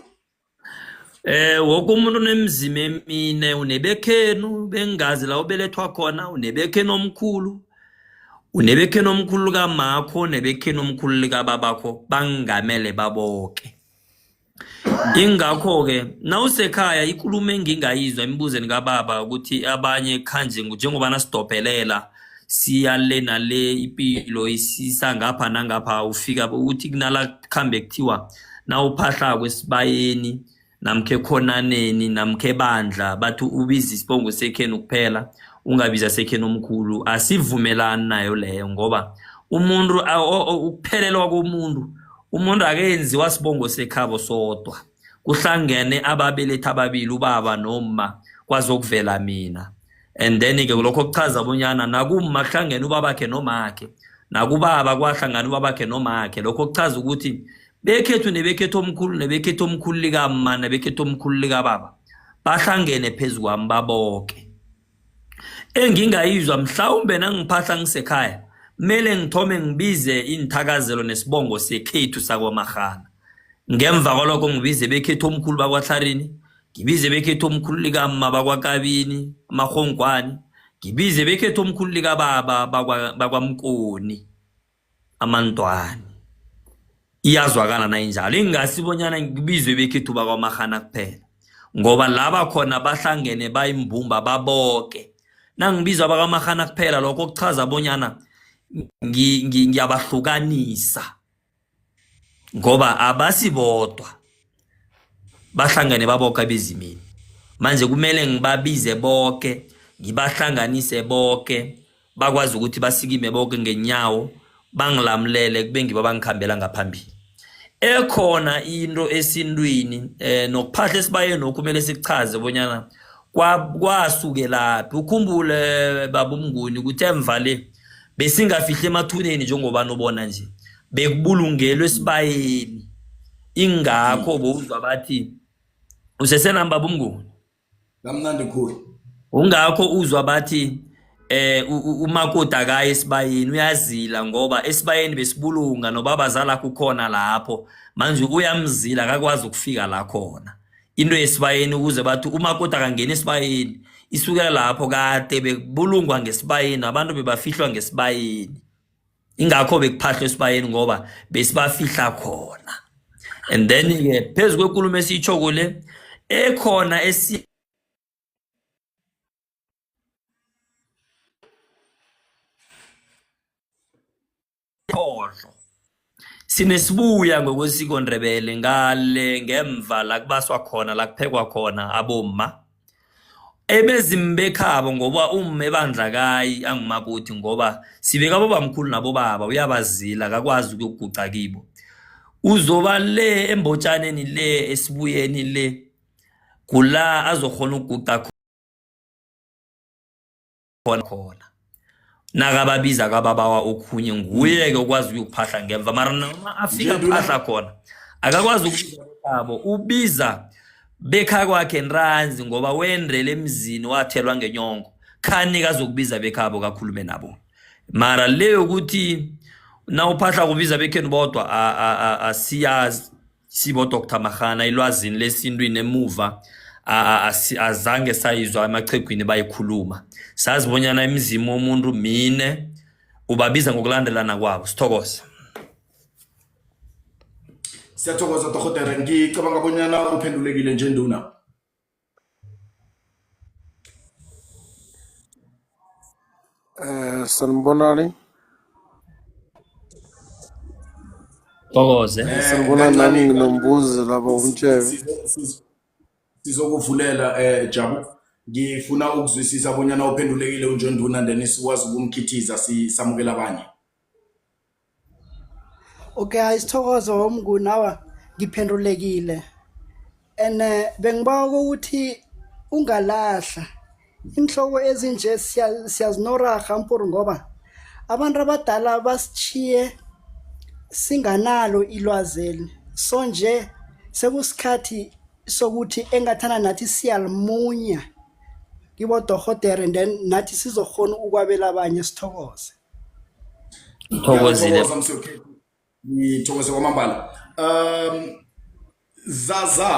Wonke umuntu unemzima emine unebekhenu bengazi la ubelethwa khona unebekhenu omkhulu unebekhenu omkhulu kamakho nebekhenu omkhulu kababakho bangamele baboke ingakho-ke nawusekhaya ikulumo engingayizwa emibuzweni kababa ukuthi abanye khanje njengoba nasidobhelela siya le nale ipilo isisa ngapha nangapha ufika ukuthi kunala khambe kuthiwa nawuphahlako esibayeni namkhe khonaneni namkhe bandla bathi ubiza isibongo sekheni kuphela ungabiza sekheni omkhulu asivumelani nayo leyo ngoba umuntu ukuphelelwa komuntu umuntu akenziwa sibongo sekhabo sodwa kuhlangene ababelethi ababili ubaba noma kwazokuvela mina and then ke lokho kuchaza bonyana nakuma kuhlangene ubabakhe nomakhe nakubaba kwahlangana ubabakhe nomakhe lokho kuchaza ukuthi bekhethu nebekhethu omkhulu likamma nebekhethu omkhulu likababa bahlangene phezulu kwami baboke engingayizwa mhlawumbe nangiphahla ngisekhaya kumele ngithome ngibize inthakazelo nesibongo sekhethu sakwaMagana ngemva kwalokho ngibize bekhethu omkhulu bakwaTlarini ngibize bekhethu omkhulu likamma bakwaKabini amaHongwane ngibize bekhethu omkhulu likababa bakwaMkoni amantwani iyazwakala na injalo ingasibonyana ngibizwe bekhethu bakwaMagana kuphela ngoba laba khona bahlangene bayimbumba baboke nangibizwa bakwaMagana kuphela lokho kuchaza bonyana ngiyabahlukanisa ngoba abasibodwa bahlangane baboka bezimini manje kumele ngibabize bonke ngibahlanganise bonke bakwazi ukuthi basikime bonke ngenyawo bangilamlele kube ngiba bangikhambela ngaphambili ekhona into esintwini nokuphahla esibayeni okumele sichaze bonyana kwasukela ukhumbule baba uMnguni ukuthi emva le besingafihla emathuneni njengoba nobona nje bekubulungelwe esibayeni ingakho bowuzwa bathi usesenamba bumnguni kamnandi khulu ungakho uzwa bathi umakoti akaye esibayeni uyazila ngoba esibayeni besibulunga nobabazala kukhona lapho manje uyamzila akakwazi ukufika la khona into yesibayeni ukuze bathi umakoti akangena esibayeni isukela lapho kade bekubulungwa ngesibayeni abantu bebafihlwa ngesibayeni ingakho bekuphahlwa esibayeni ngoba besibafihla khona and then ke phezulu kwenkulumo esiyitsho le ekhona khohlo sinesibuya ngokwesiko Ndebele ngale ngemva la kubaswa khona la kuphekwa khona abomma ebezimbekhabo ngoba ebandla kayi angimakuthi ngoba sibeka bobamkhulu nabo baba uyabazila akakwazi ukuguca kibo uzoba le embotshaneni le esibuyeni le kula azokhona ukuguca khona nakababiza kababawa okhunye nguye ke ukwazi ukuphahla ngemva mara noma afika phahla khona akakwazi ukubiza bekhabo ubiza bekha kwakhe nranzi ngoba wendrele emzini wathelwa ngenyongo khani kazokubiza bekhabo kakhulume nabo mara leyo ukuthi nawuphahla kubiza bekhenu bodwa asiyazi sibo Dr Magana ilwazini lesintwini emuva azange sayizwa amachegwini bayikhuluma sazibonyana emzimo womuntu mine ubabiza ngokulandelana kwabo sithokoza siyathokoza Dr ngicabanga bonyana uphendulekile nje nduna sanibonani thokoze sanibonani nami nginombuzo lapha umtshebe sizokuvulela Jabu ngifuna ukuzwisisa bonyana uphendulekile unjonduna then sikwazi ukumkhithiza sisamukela abanye Okay ayisithokozo womngunawa ngiphendulekile bengibawa ukuthi ungalahla inhloko ezinje siyazinoraga mpuru ngoba abantu abadala basichiye singanalo ilwazeli so nje sekusikhathi sokuthi engathana nathi siyalimunya kibo dohotere then nathi sizokhona ukwabela abanye sithokoze thokozile ngithokoze kwamambala Zaza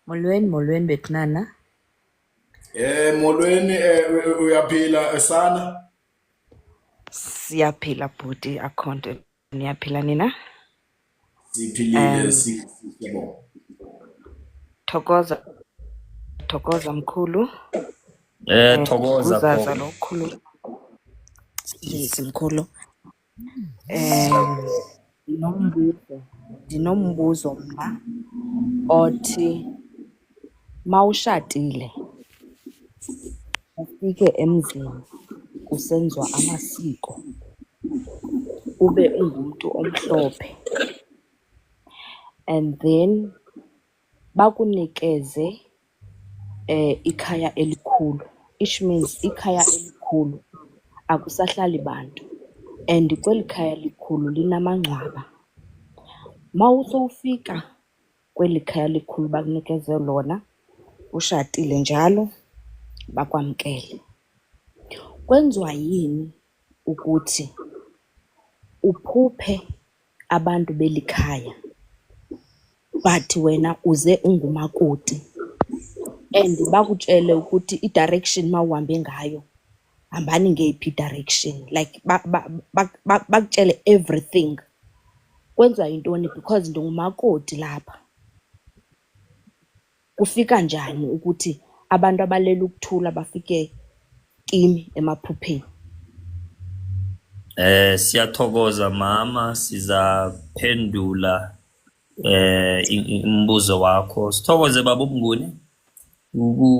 Molweni betnana molweni uyaphila sana siyaphila bhuti akhonto niyaphila nina? Siphilile siyabonga. Thokoza mkhulu. Thokoza Uzaza khona. lo mkhulu. Yes mkhulu. Ndinombuzo mna othi mawushadile ufike emzini kusenziwa amasiko ube ungumntu omhlophe and then bakunikeze ikhaya elikhulu, which means ikhaya elikhulu akusahlali bantu and kweli khaya elikhulu linamangcwaba. Mawusowufika kweli khaya elikhulu bakunikeze lona, ushadile njalo bakwamkele. Kwenziwa yini ukuthi uphuphe abantu belikhaya but wena uze ungumakoti and bakutshele ukuthi i-direction mawuhambe ngayo hambani ngeyiphi direction, like bakutshele everything? Kwenziwa yintoni because ndingumakoti lapha? Kufika njani ukuthi abantu abalela ukuthula bafike kimi emaphupheni? Siyathokoza mama, sizaphendula umbuzo wakho. Sithokoze baba uMnguni.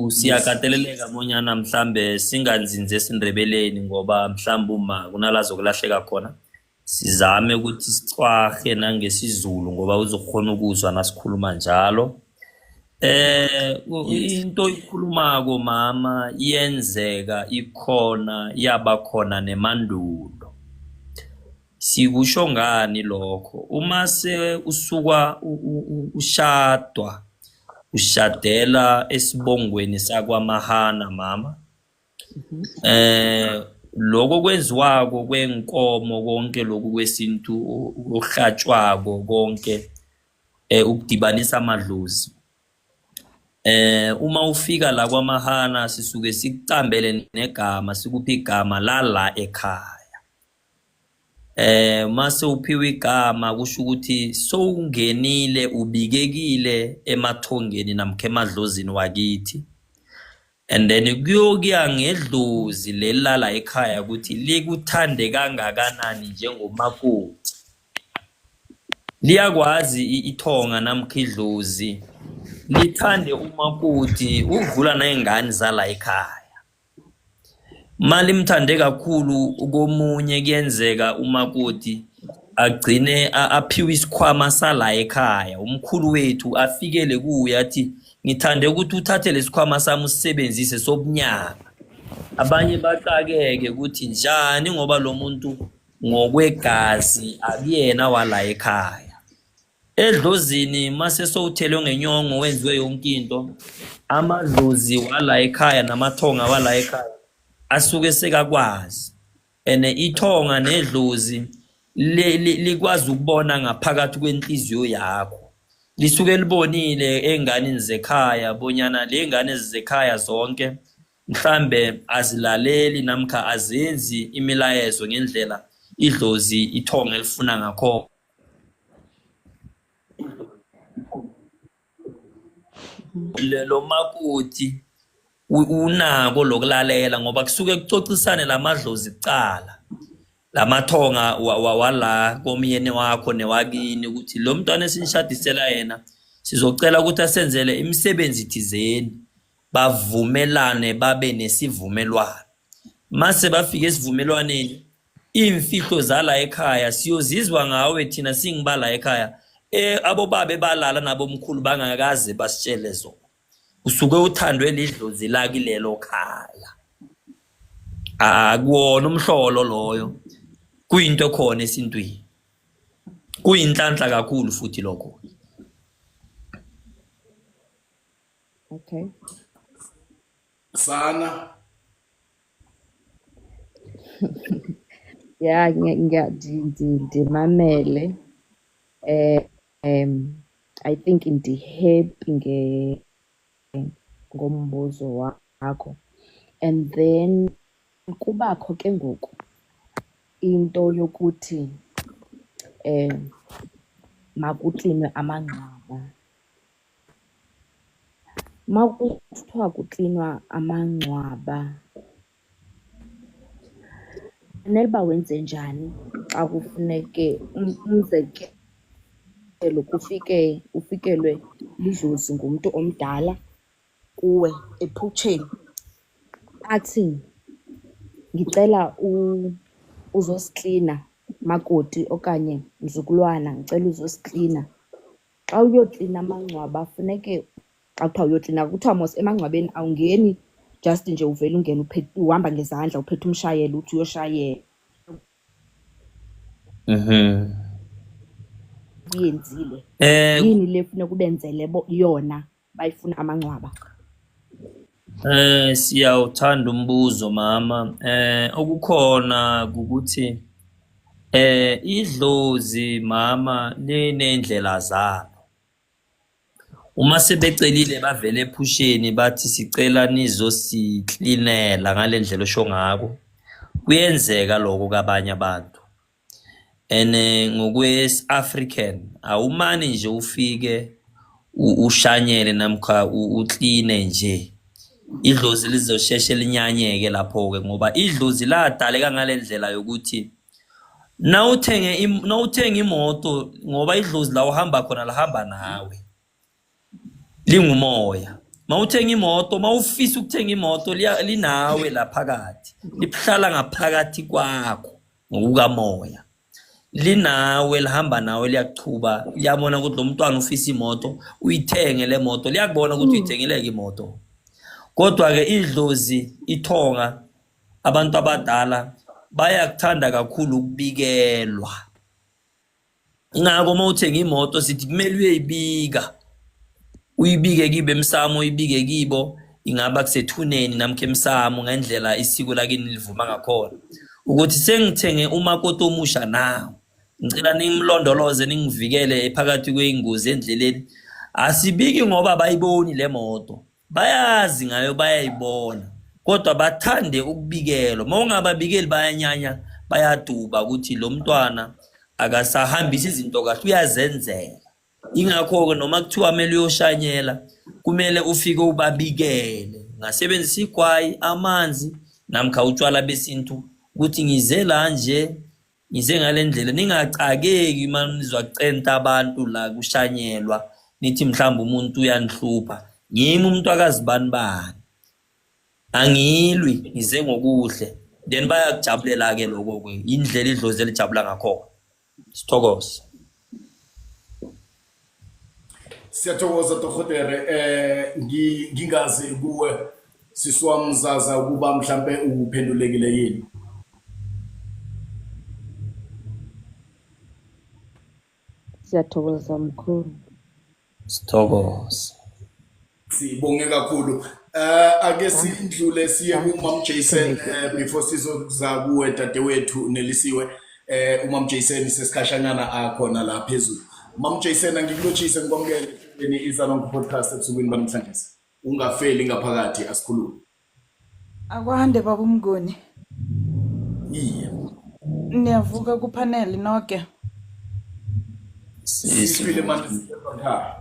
Siyakateleleka monyana mhlambe singanzinze esindebeleni ngoba mhlambe uma kunalazo kulahleka khona. Sizame ukuthi sicwahe nangesizulu ngoba uzokhona ukuzwa nasikhuluma njalo. Into ikhulumako mama iyenzeka ikhona yaba khona nemandulo. Sikusho ngani lokho? Uma se usuka ushadela esibongweni sakwaMahana mama. Lokho kwenziwako kwenkomo konke lokhu kwesintu okuhlatshwako konke ukudibanisa amadlozi. Uma ufika la kwaMahana sisuke sikucambele negama sikuphi igama la ekhaya. Mase uphiwe igama kusho ukuthi sowungenile ubikekile emathongeni namkhe emadlozini wakithi. And then kuyokuya ngedlozi lelala ekhaya ukuthi likuthande kangakanani njengomakoti. Liyakwazi ithonga namkhe idlozi lithande umakoti udlula nayingane zala ekhaya. Mali mthande kakhulu komunye kuyenzeka umakoti agcine aphiwe isikhwama sala ekhaya. Umkhulu wethu afikele kuye athi ngithande ukuthi uthathe lesikhwama sami usebenzise sobunyaka. Abanye baqakeke ukuthi njani ngoba lo muntu ngokwegazi akuyena wala ekhaya. Edlozini mase sowuthelwe ngenyongo wenziwe yonke into, amadlozi wala ekhaya namathonga wala ekhaya asuke sekakwazi. Ene ithonga nedlozi likwazi ukubona ngaphakathi kwenhliziyo yakho. Lisuke libonile enganeni zekhaya bonyana lengane zekhaya zonke mhlambe azilaleli namkha azenzi imilayezo ngendlela idlozi ithonga elifuna ngakho. Lelo makoti unako lokulalela ngoba kusuke kucocisane lamadlozi kucala. Lamathonga wala komyeni wakho newakini ukuthi lo mntwana esinishadisela yena sizocela ukuthi asenzele imisebenzi thizeni bavumelane babe nesivumelwano. Mase bafike esivumelwaneni imfihlo zala ekhaya siyozizwa ngawe thina singibala ekhaya abobabe balala nabomkhulu bangakaze basitshele zona. Usuke uthandwe lidlozi lakilelo khaya. Akuwona umhlolo loyo. Kuyinto khona esintwini. Kuyinhlanhla kakhulu futhi lokho. Okay. Sana. Yeah, ngimamele. I think happy ngombuzo wakho. And then kubakho ke ngoku into yokuthi makuklinwe amangcwaba. Makuthiwa kuklinwa amangcwaba, fanele uba wenze njani xa kufuneke umzekelo ufikelwe lidlozi ngumntu omdala kuwe ephutsheni, athi ngicela uzosiklina makoti okanye mzukulwana, ngicela uzosiklina. Xa uyoklina amangcwaba funeke xa kuthiwa uyoklina, kuthiwa mos emangcwabeni awungeni just nje uvele ungene uhamba ngezandla uphethe umshayelo uthi uyoshayela. Uyenzile yini le funeka ubenzele yona bayifuna amangcwaba? Siyawuthanda umbuzo mama. Okukhona ukuthi idlozi mama linendlela zalo. Uma sebecelile bavele ephusheni bathi sicela nizosiklinela ngale ndlela osho ngako, kuyenzeka lokho kabanye abantu. Ngokwe-African awumani nje ufike ushanyele namkha ukline nje. Idlozi lizosheshe linyanyeke lapho-ke ngoba idlozi ladaleka ngale ndlela yokuthi nawuthenga imoto, ngoba idlozi la uhamba khona lahamba nawe lingumoya. Mawuthenga imoto, mawufisa ukuthenga imoto linawe la phakathi, lihlala ngaphakathi kwakho ngokukamoya, linawe lihamba nawe liyachuba, liyabona ukuthi lo mntwana ufisa imoto, uyithenge le moto, liyakubona ukuthi uyithengeleke imoto. Kodwa-ke idlozi ithonga abantu abadala bayakuthanda kakhulu ukubikelwa. Ingakho uma uthenga imoto sithi kumele uyibika, uyibike kibe emsamo, uyibike kibo, ingaba kusethuneni namkhe emsamo ngendlela isiko lakini livuma ngakhona, ukuthi sengithenge umakoti omusha nawo, ngicela ningimlondoloze ningivikele phakathi kweingozi endleleni. Asibiki ngoba bayiboni le moto, bayazi ngayo, bayayibona, kodwa bathande ukubikelwa. Mawungababikeli bayanyanya, bayaduba ukuthi lo mntwana akasahambisa izinto kahle, uyazenzela. Ingakho-ke noma kuthiwa kumele uyoshanyela, kumele ufike ubabikele, ngasebenzisa igwayi, amanzi namkha utshwala besintu, ukuthi ngize la nje, ngize ngale ndlela. Ningacakeki uma nizwa kucenta abantu la kushanyelwa nithi mhlawumbe umuntu uyanihlupha. Ngimi umuntu akazibani bani, angilwi, ngize ngokuhle. Then bayakujabulela-ke lokho-ke, indlela idlozi elijabula ngakhona. Sithokoze. Siyathokoza Dr. Ngingazi kuwe siswa Mzaza ukuba mhlambe uphendulekile yini. Siyathokoza mkhulu. Sithokoze. Sibonge kakhulu. Ake sindlule siye kuMam Jason before sizokuza kuwe dadewethu Nelisiwe. uMam Jason sesikhashanyana akhona la phezulu. Mam Jason angikulochise ngibongele ni iZalonke podcast ebusukwini banamhlanje. Ungafeli ngaphakathi asikhulume. Akwande baba uMnguni. Iye. Niyavuka ku panel nonke. Sisifile manje sikhona.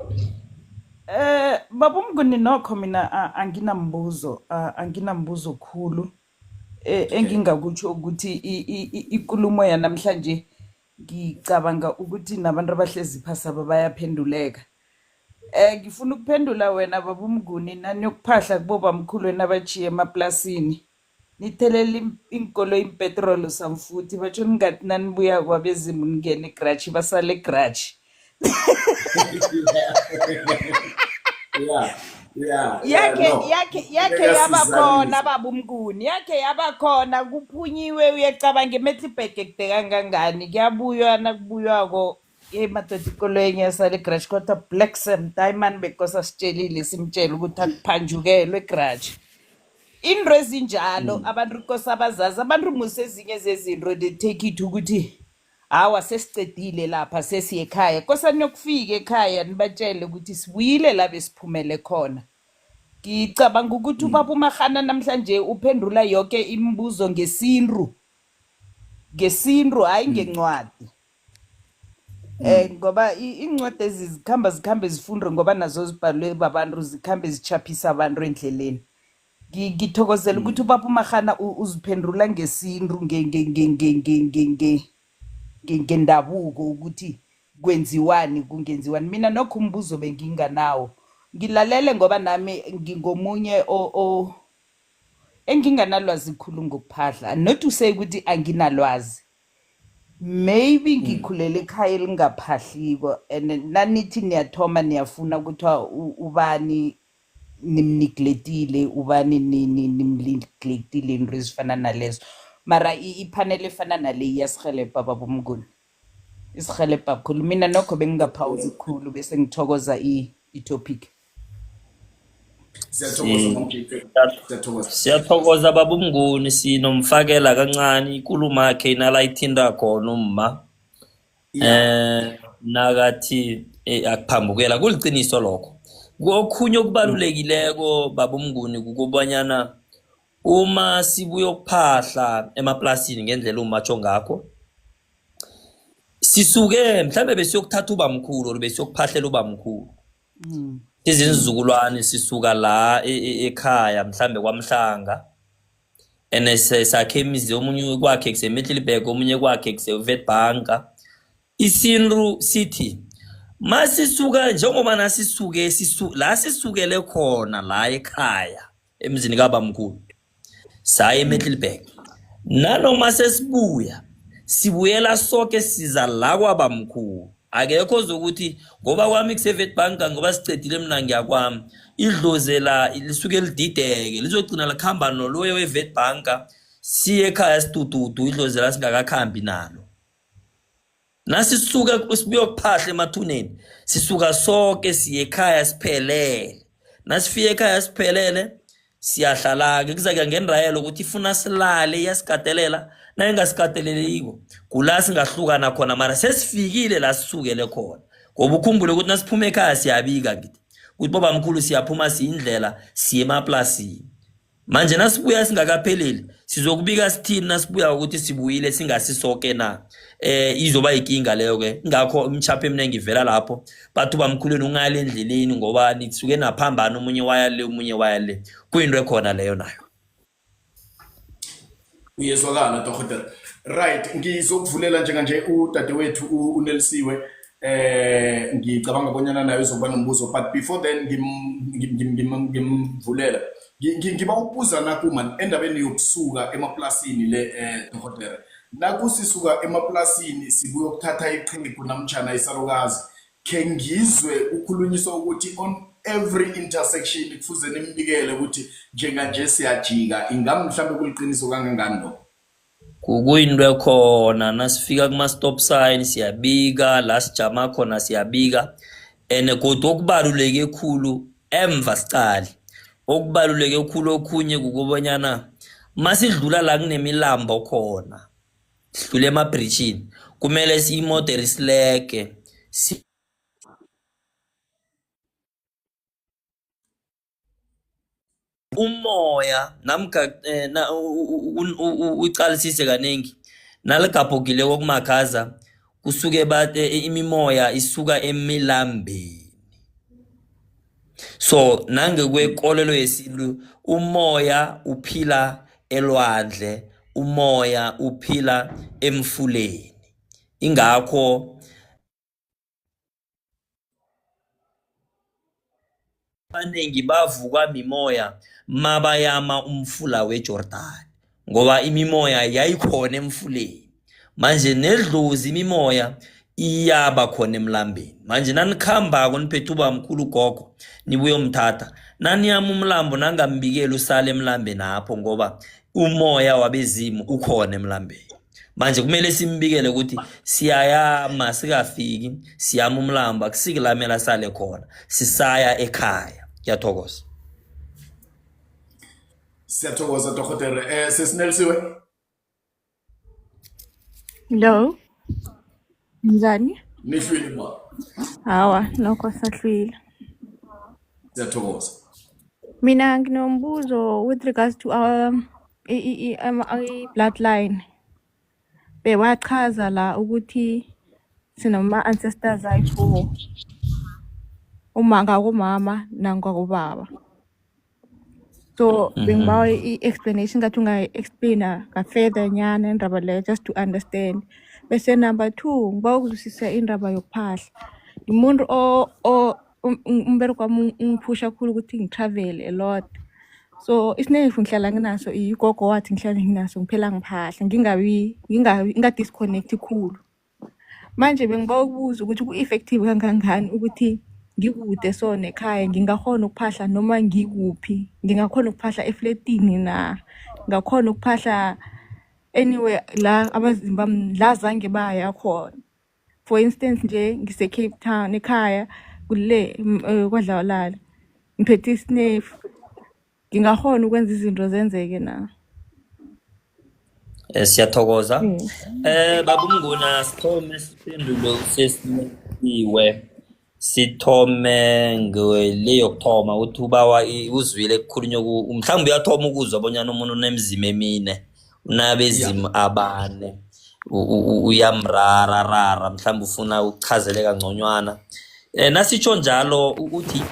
Baba uMnguni nokho mina anginambuzo khulu. Engingakutsho ukuthi ikulumo yanamhlanje ngicabanga ukuthi nabantu abahlezi phasi bayaphenduleka. Ngifuna ukuphendula wena baba uMnguni nani yokuphahla kuboba mkhulu wena abachiye emaplasini. Nithelele inkolo impetrol samfuthi batsho ningathi nanibuya kwabezimu ningene egarage basale egarage. Yake yabakhona baba uMnguni, yake yabakhona kuphunyiwe uyacabanga eMetlibek ekudeka kangangani kuyabuywa nakubuywako emadoda ikoloyenye yasale egarage kodwa Black Sam Diamond because asitshelile simtshela ukuthi akuphanjukelwe egarage. Into ezinjalo abantu inkosi abazazi abantu musa ezinye zezinto they take it ukuthi hawa sesicedile lapha sesiye ekhaya nkosani yokufika ekhaya nibatshele ukuthi sibuyile la besiphumele khona. Ngicabanga ukuthi ubaba uMahana namhlanje uphendula yonke imibuzo ngesintu hayi ngencwadi. ngoba incwadi zikhamba zifundwe ngoba nazo zibhalwe babantu zikhambe zichaphisa abantu endleleni. Ngithokozela ukuthi ubaba uMagana uziphendula ngesintu ngendabuko ukuthi kwenziwani kungenziwani. Mina nokho umbuzo benginganawo. Ngilalele ngoba nami ngingomunye enginganalwazi khulu ngokuphahla. Not to say ukuthi anginalwazi. Maybe ngikhulele ekhaya elingaphahliko and nanithi niyathoma niyafuna ukuthi ubani nimneglectile ubani nimneglectile into ezifana nalezo. Mara ipanel efana nale iyasihelebha baba uMnguni. Isihelebha kakhulu. Mina nokho bengingaphawuzi khulu bese ngithokoza i-topic. Siyathokoza baba uMnguni, sinomfakela kancane ikulumo yakhe inala ithinta khona umma. Nakathi akuphambukela kuliciniso lokho. Kokhunye okubalulekileko baba uMnguni kukubanyana uma sibuya ukuphahla emaplasini ngendlela umatsho ngakho, sisuke mhlambe besiyokuthatha ubamkhulu or besiyokuphahlela ubamkhulu. Izinzukulwane sisuka la ekhaya mhlambe kwaMhlanga sakhe imizi omunye kwakhe kuseMiddelburg omunye kwakhe kuseWitbank. Isinru sithi masisuka njengoba nasisuke la sisukele khona la ekhaya emzini kabamkhulu saye eMiddelburg, nanoma sesibuya sibuyela sonke siza la kwabamkhulu. Akekho zokuthi ngoba kwami kuseWitbank ngoba sicedile mina ngiyakwami idlozi lisuke lidideke lizogcina lakhamba noloye weWitbank siye ekhaya sitututu idlozi la singakakhambi nalo. Nasisuka sibuya ukuphahla emathuneni sisuka sonke siye ekhaya siphelele. Nasifike ekhaya siphelele siyahlala ke kuzakuya ngenrayelo ukuthi ifuna silale yasikatelela na engasikateleleko kula singahlukana khona, mara sesifikile la sisukele khona. Ngoba ukhumbule ukuthi nasiphuma ekhaya siyabika ngithi ukuthi baba mkhulu siyaphuma siyindlela siye emaplasini. Manje nasibuya singakapheleli sizokubika sithini nasibuya ukuthi sibuyile singasisoke na. Izoba inkinga leyo ke. Ngakho imchaphe eminengi ivela lapho bathu bamkhuleni ungale endleleni ngoba nisuke naphambana umunye waya le umunye waya le. Kuyinto ekhona leyo nayo. Uyezwakala Dr. Right, ngizokuvulela njenganje udadewethu uNelsiwe ngicabanga bonyana nayo izokuba nombuzo, but before then ngimvulela ngiba ukubuza nakuma endabeni yokusuka emaplasini le Dr. Nakusisuka emaplasini sibuye ukuthatha iqhiqo namtjana isalukazi ke ngizwe ukhulunyiswa ukuthi on every intersection kufuze nimbikele ukuthi njenganje siyajika ingami mhlambe kuliqiniso kangangani lo. Kuyinto ekhona nasifika kuma stop sign siyabika, la sijama khona siyabika. Kodwa okubaluleke ekhulu emva sicali okubaluleke ekhulu okhunye kukubonyana masidlula la kunemilambo khona sidlule emabridgeini kumele siyimodere isileke umoya namka uqalisise kanengi naligabhokile kokumakhaza kusuke imimoya isuka emilambeni. So nange kwekolelo yesintu umoya uphila elwandle, umoya uphila emfuleni. Ingakho abaningi bavukwa mimoya mabayama umfula weJordan ngoba imimoya yayikhona emfuleni. Manje nedlozi imimoya iyaba khona emlambeni. Manje nanikhamba koniphethe ubamkhulu gogo nibuye umthatha naniyama umlambo nangambikela usale emlambeni apho ngoba umoya wabezimu ukhona emlambeni. Manje kumele simbikele ukuthi siyayama sikafiki siyama umlambo akusikilamela sale khona sisaya ekhaya. Ngiyathokoza. Siyathokoza Dr. Sesinelsiwe. Hello. Njani? Nihlwile ma. Hawa, nokho sahlwile. Siyathokoza. Mina nginombuzo with regards to our bloodline. Bewachaza la ukuthi sinama ancestors ayithu umanga kumama nangakubaba. So bengibawa i-explanation ngathi ungayi-explaina ka-further nyana indaba leyo just to understand. Bese number 2 ngibawa ukuzwisisa indaba yokuphahla. Umuntu umbereko wami ungiphusha kakhulu ukuthi ngi-travel a lot. So isinefu ngihlala nginaso igogo wathi ngihlala nginaso ngiphela ngiphahla nginga-disconnect khulu. Manje bengibawa ukubuza ukuthi ku-effective kangangani ukuthi ngikude so nekhaya ngingakhona ukuphahla noma ngikuphi, ngingakhona ukuphahla efletini na, ngakhona ukuphahla anywhere la abazimba bami la zange baya khona. For instance nje ngise Cape Town ekhaya kule kwaDlawulala ngiphethe isinefu, ngingakhona ukwenza izinto zenzeke na. Siyathokoza. Baba Mnguni sithome isiphendulo sesiniwe. Sithome ngeleyo kuthoma uthi ubawa uzwile kukhulunywa mhlawumbe uyathoma ukuzwa bonyana umuntu unemzima emine, unabezimo abane, uyamrara mhlawumbe ufuna ukuchazeleka ngconywana. Nasitsho njalo uthi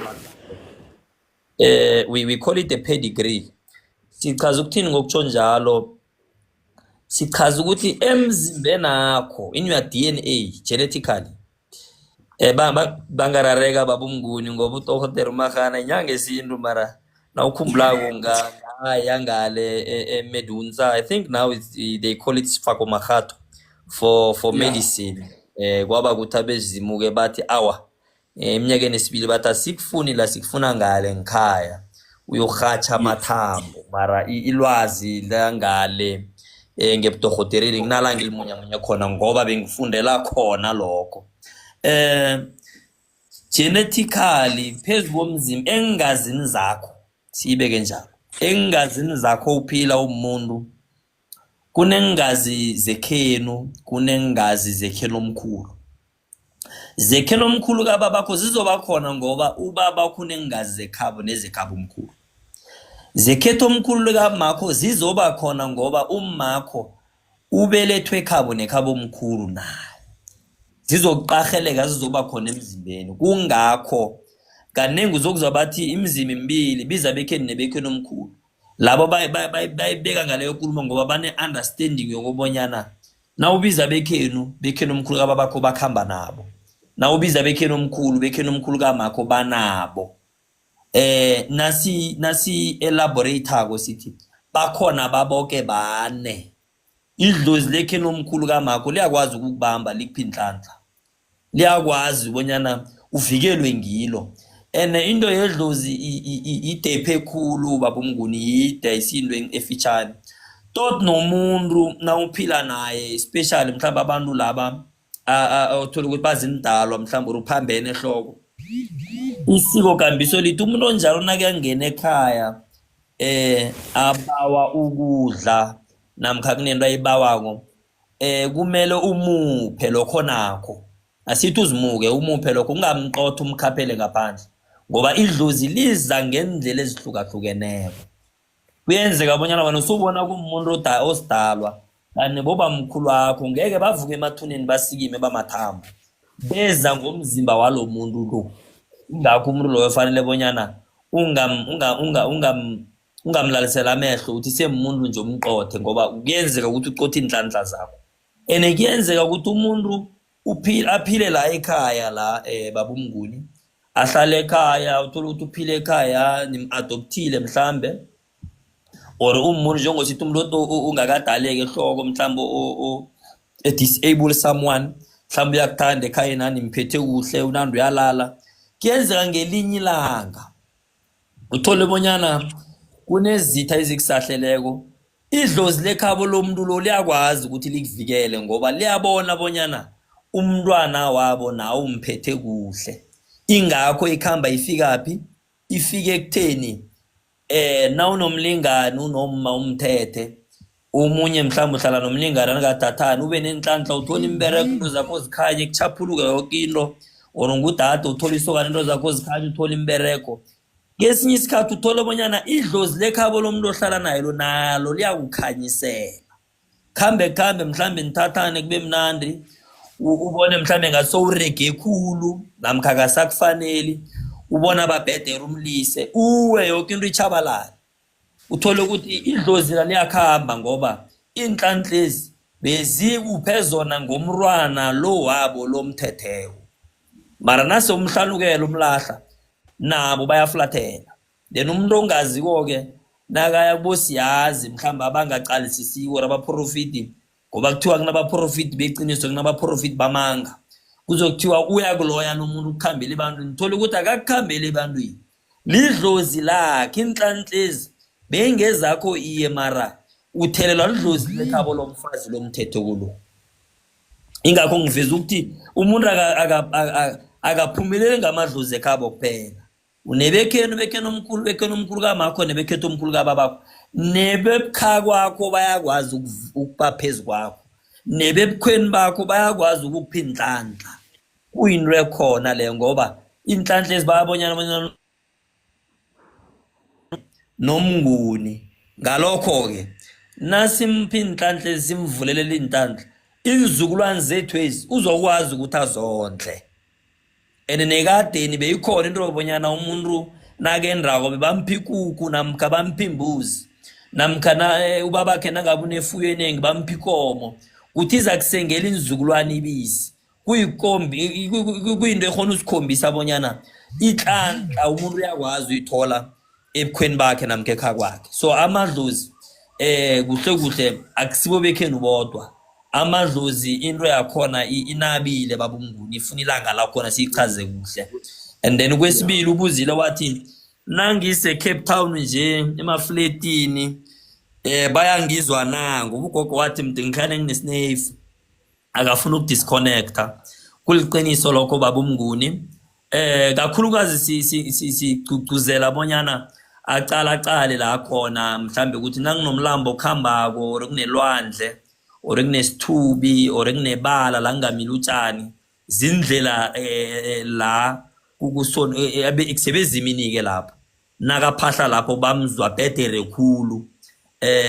we call it a pedigree. Sichaza ukuthini ngokutsho njalo? Sichaza ukuthi emzimbeni akho in your DNA genetically bangarareka Baba Mnguni ngoba uDokotela uMagana inyanga esintu mara nawukhumbulako ngale eMedunsa. I think now they call it Sifako Makhato for medicine. Kwaba kuthi abezimuke bathi awa eminyakeni esibili bathi asikufuni la sikufuna ngale ngikhaya uyohatsha amathambo mara ilwazi langale ngebudokotereni kunala ngilimunya khona ngoba bengifundela khona lokho. Genetically phezu komzimba engazini zakho sibeke njalo, engazini zakho uphila umuntu kunengazi zekhenu, kunengazi zekhenu omkhulu. Zekhenu omkhulu kababakho zizoba khona ngoba ubaba kunengazi zekhabo nezekhabo omkhulu. Zekhetho omkhulu kamakho zizoba khona ngoba umakho ubelethwe ekhabo nekhabo omkhulu naye. Zizoqaheleka zizoba khona emzimbeni. Kungakho kanengi uzokuzwa bathi imizimba emibili biza bekheni nebekheni omkhulu. Labo bayibeka ngaleyo nkulumo ngoba bane understanding yokubonyana na ubiza bekhenu omkhulu kababakho bakhamba nabo, na ubiza bekheni omkhulu kamakho banabo. Nasi elaborate ako sithi bakhona baboke bane. Idlozi lekheni omkhulu kamakho liyakwazi ukubamba likuphinhlanhla, liyakwazi bonyana uvikelwe ngilo. Into yedlozi idephe khulu Baba Mnguni, ide isinto efitshane tot nomuntu na uphila naye, especially mhlawumbe abantu laba othola ukuthi bazindalwa mhlawumbe uphambene ehloko. Isiko kambiso lithi umuntu onjalo nakangena ekhaya abawa ukudla namkha kunento ayibawako kumele umuphe lokho nakho. Asithi uzimuke umuphe lokho, ungamqotha umkhaphele ngaphandle ngoba idlozi liza ngendlela ezihlukahlukeneko. Kuyenzeka bonyana wena usubona kumuntu osidalwa kanti boba mkhulu wakho ngeke bavuke emathuneni basikime bamathambo, beza ngomzimba walo muntu lo. Ingakho umuntu loyo fanele bonyana ungamlalisela amehlo uthi semuntu nje umqothe ngoba kuyenzeka ukuthi uqothe inhlanhla zakho. Kuyenzeka ukuthi umuntu aphile la ekhaya la Baba Mnguni, ahlale ekhaya uthola ukuthi uphile ekhaya nimadoptile mhlambe, or umuntu njengosithi umuntu ungakadaleki ehloko mhlambe disable someone mhlambe uyakuthanda ekhaya nani mphethe kuhle unandi uyalala. Kuyenzeka ngelinye ilanga uthole bonyana kunezitha ezikusahleleko, idlozi lekhabo lomuntu lo liyakwazi ukuthi likuvikele ngoba liyabona bonyana umntwana wabo nawo umphethe kuhle. Ingakho ikhamba ifikaphi, ifike ekutheni na unomlingani unoma umthethe omunye mhlawumbe uhlala nomlingani nakadathana ube nenhlanhla uthola imbereko into zakho zikhanye kuchaphuluka yonke into, or ngudada uthola isokana into zakho zikhanye uthola imbereko. Ngesinye isikhathi uthola bonyana idlozi lekhabo lomuntu ohlala naye lo nalo liyakukhanyisela. Khambe mhlambe nithathane kube mnandi, ubone mhlambe ngaso urege khulu namkha akasakufaneli ubona babhedera umlise uwe yoke into ichabalala uthole ukuthi idlozi liyakhamba ngoba inhlanhlezi bezikuphe zona ngomrwana lo wabo lomthetheko mara nase umhlalukela umlahla nabo bayaflathela then umuntu ongaziko ke nakaya kubosiyazi mhlamba abangaqalisisiwe abaprofiti ngoba kuthiwa kunabaprofiti beqiniso kunabaprofiti bamanga kuzokuthiwa uyakuloya nomuntu ukukhambela abantu ngithola ukuthi akakukhambela ebantwini lidlozi lakhe inhlanhlezi bengezakho iye mara uthelelwa lidlozi lekhabo lomfazi lomthetho kulo ingakho ngiveza ukuthi umuntu akaphumeleli ngamadlozi ekhabo kuphela unebekhenu omkhulu kamakho nebekhetho omkhulu kababakho nebebukha kwakho bayakwazi ukuba phezu kwakho nebebukhweni bakho bayakwazi ukupha inhlanhla kuyinto ekhona le ngoba inhlanhla ezibabonyana nomnguni ngalokho ke nasimphi inhlanhla ezimvulelela inhlanhla izizukulwane zethu ezi uzokwazi ukuthi azondle nekadeni beyikhona into yobonyana umuntu nakendako bebamphi ikuku namkha bamphi imbuzi namkha ubabakhe nangabe unefuyo eningi bamphi ikomo kuthi iza kusengela izizukulwane ibisi kuyinto ekhona usikhombisa abonyana inhlanhla umuntu uyakwazi uyithola ebukhweni bakhe namkha ekhaya kwakhe so amadlozi kuhle akusibo bekhenu bodwa amadlozi into yakhona inabile babumnguni ifuna ilanga lakhona siyichaze kuhle and then kwesibili ubuzile wathi nangise Cape Town nje emafletini bayangizwa nango ugogo wathi mdingikhane nginesnafe akafuna ukudisconnecta kuliqiniso lokho babumnguni kakhulukazi sicugcuzela abonyana acala la khona mhlambe ukuthi nanginomlambo okhambako or kunelwandle or kunesithubi or kunebala la ngamila utshani zindlela la ukusona ekusebezimini ke lapho nakaphahla lapho bamzwa bhedere khulu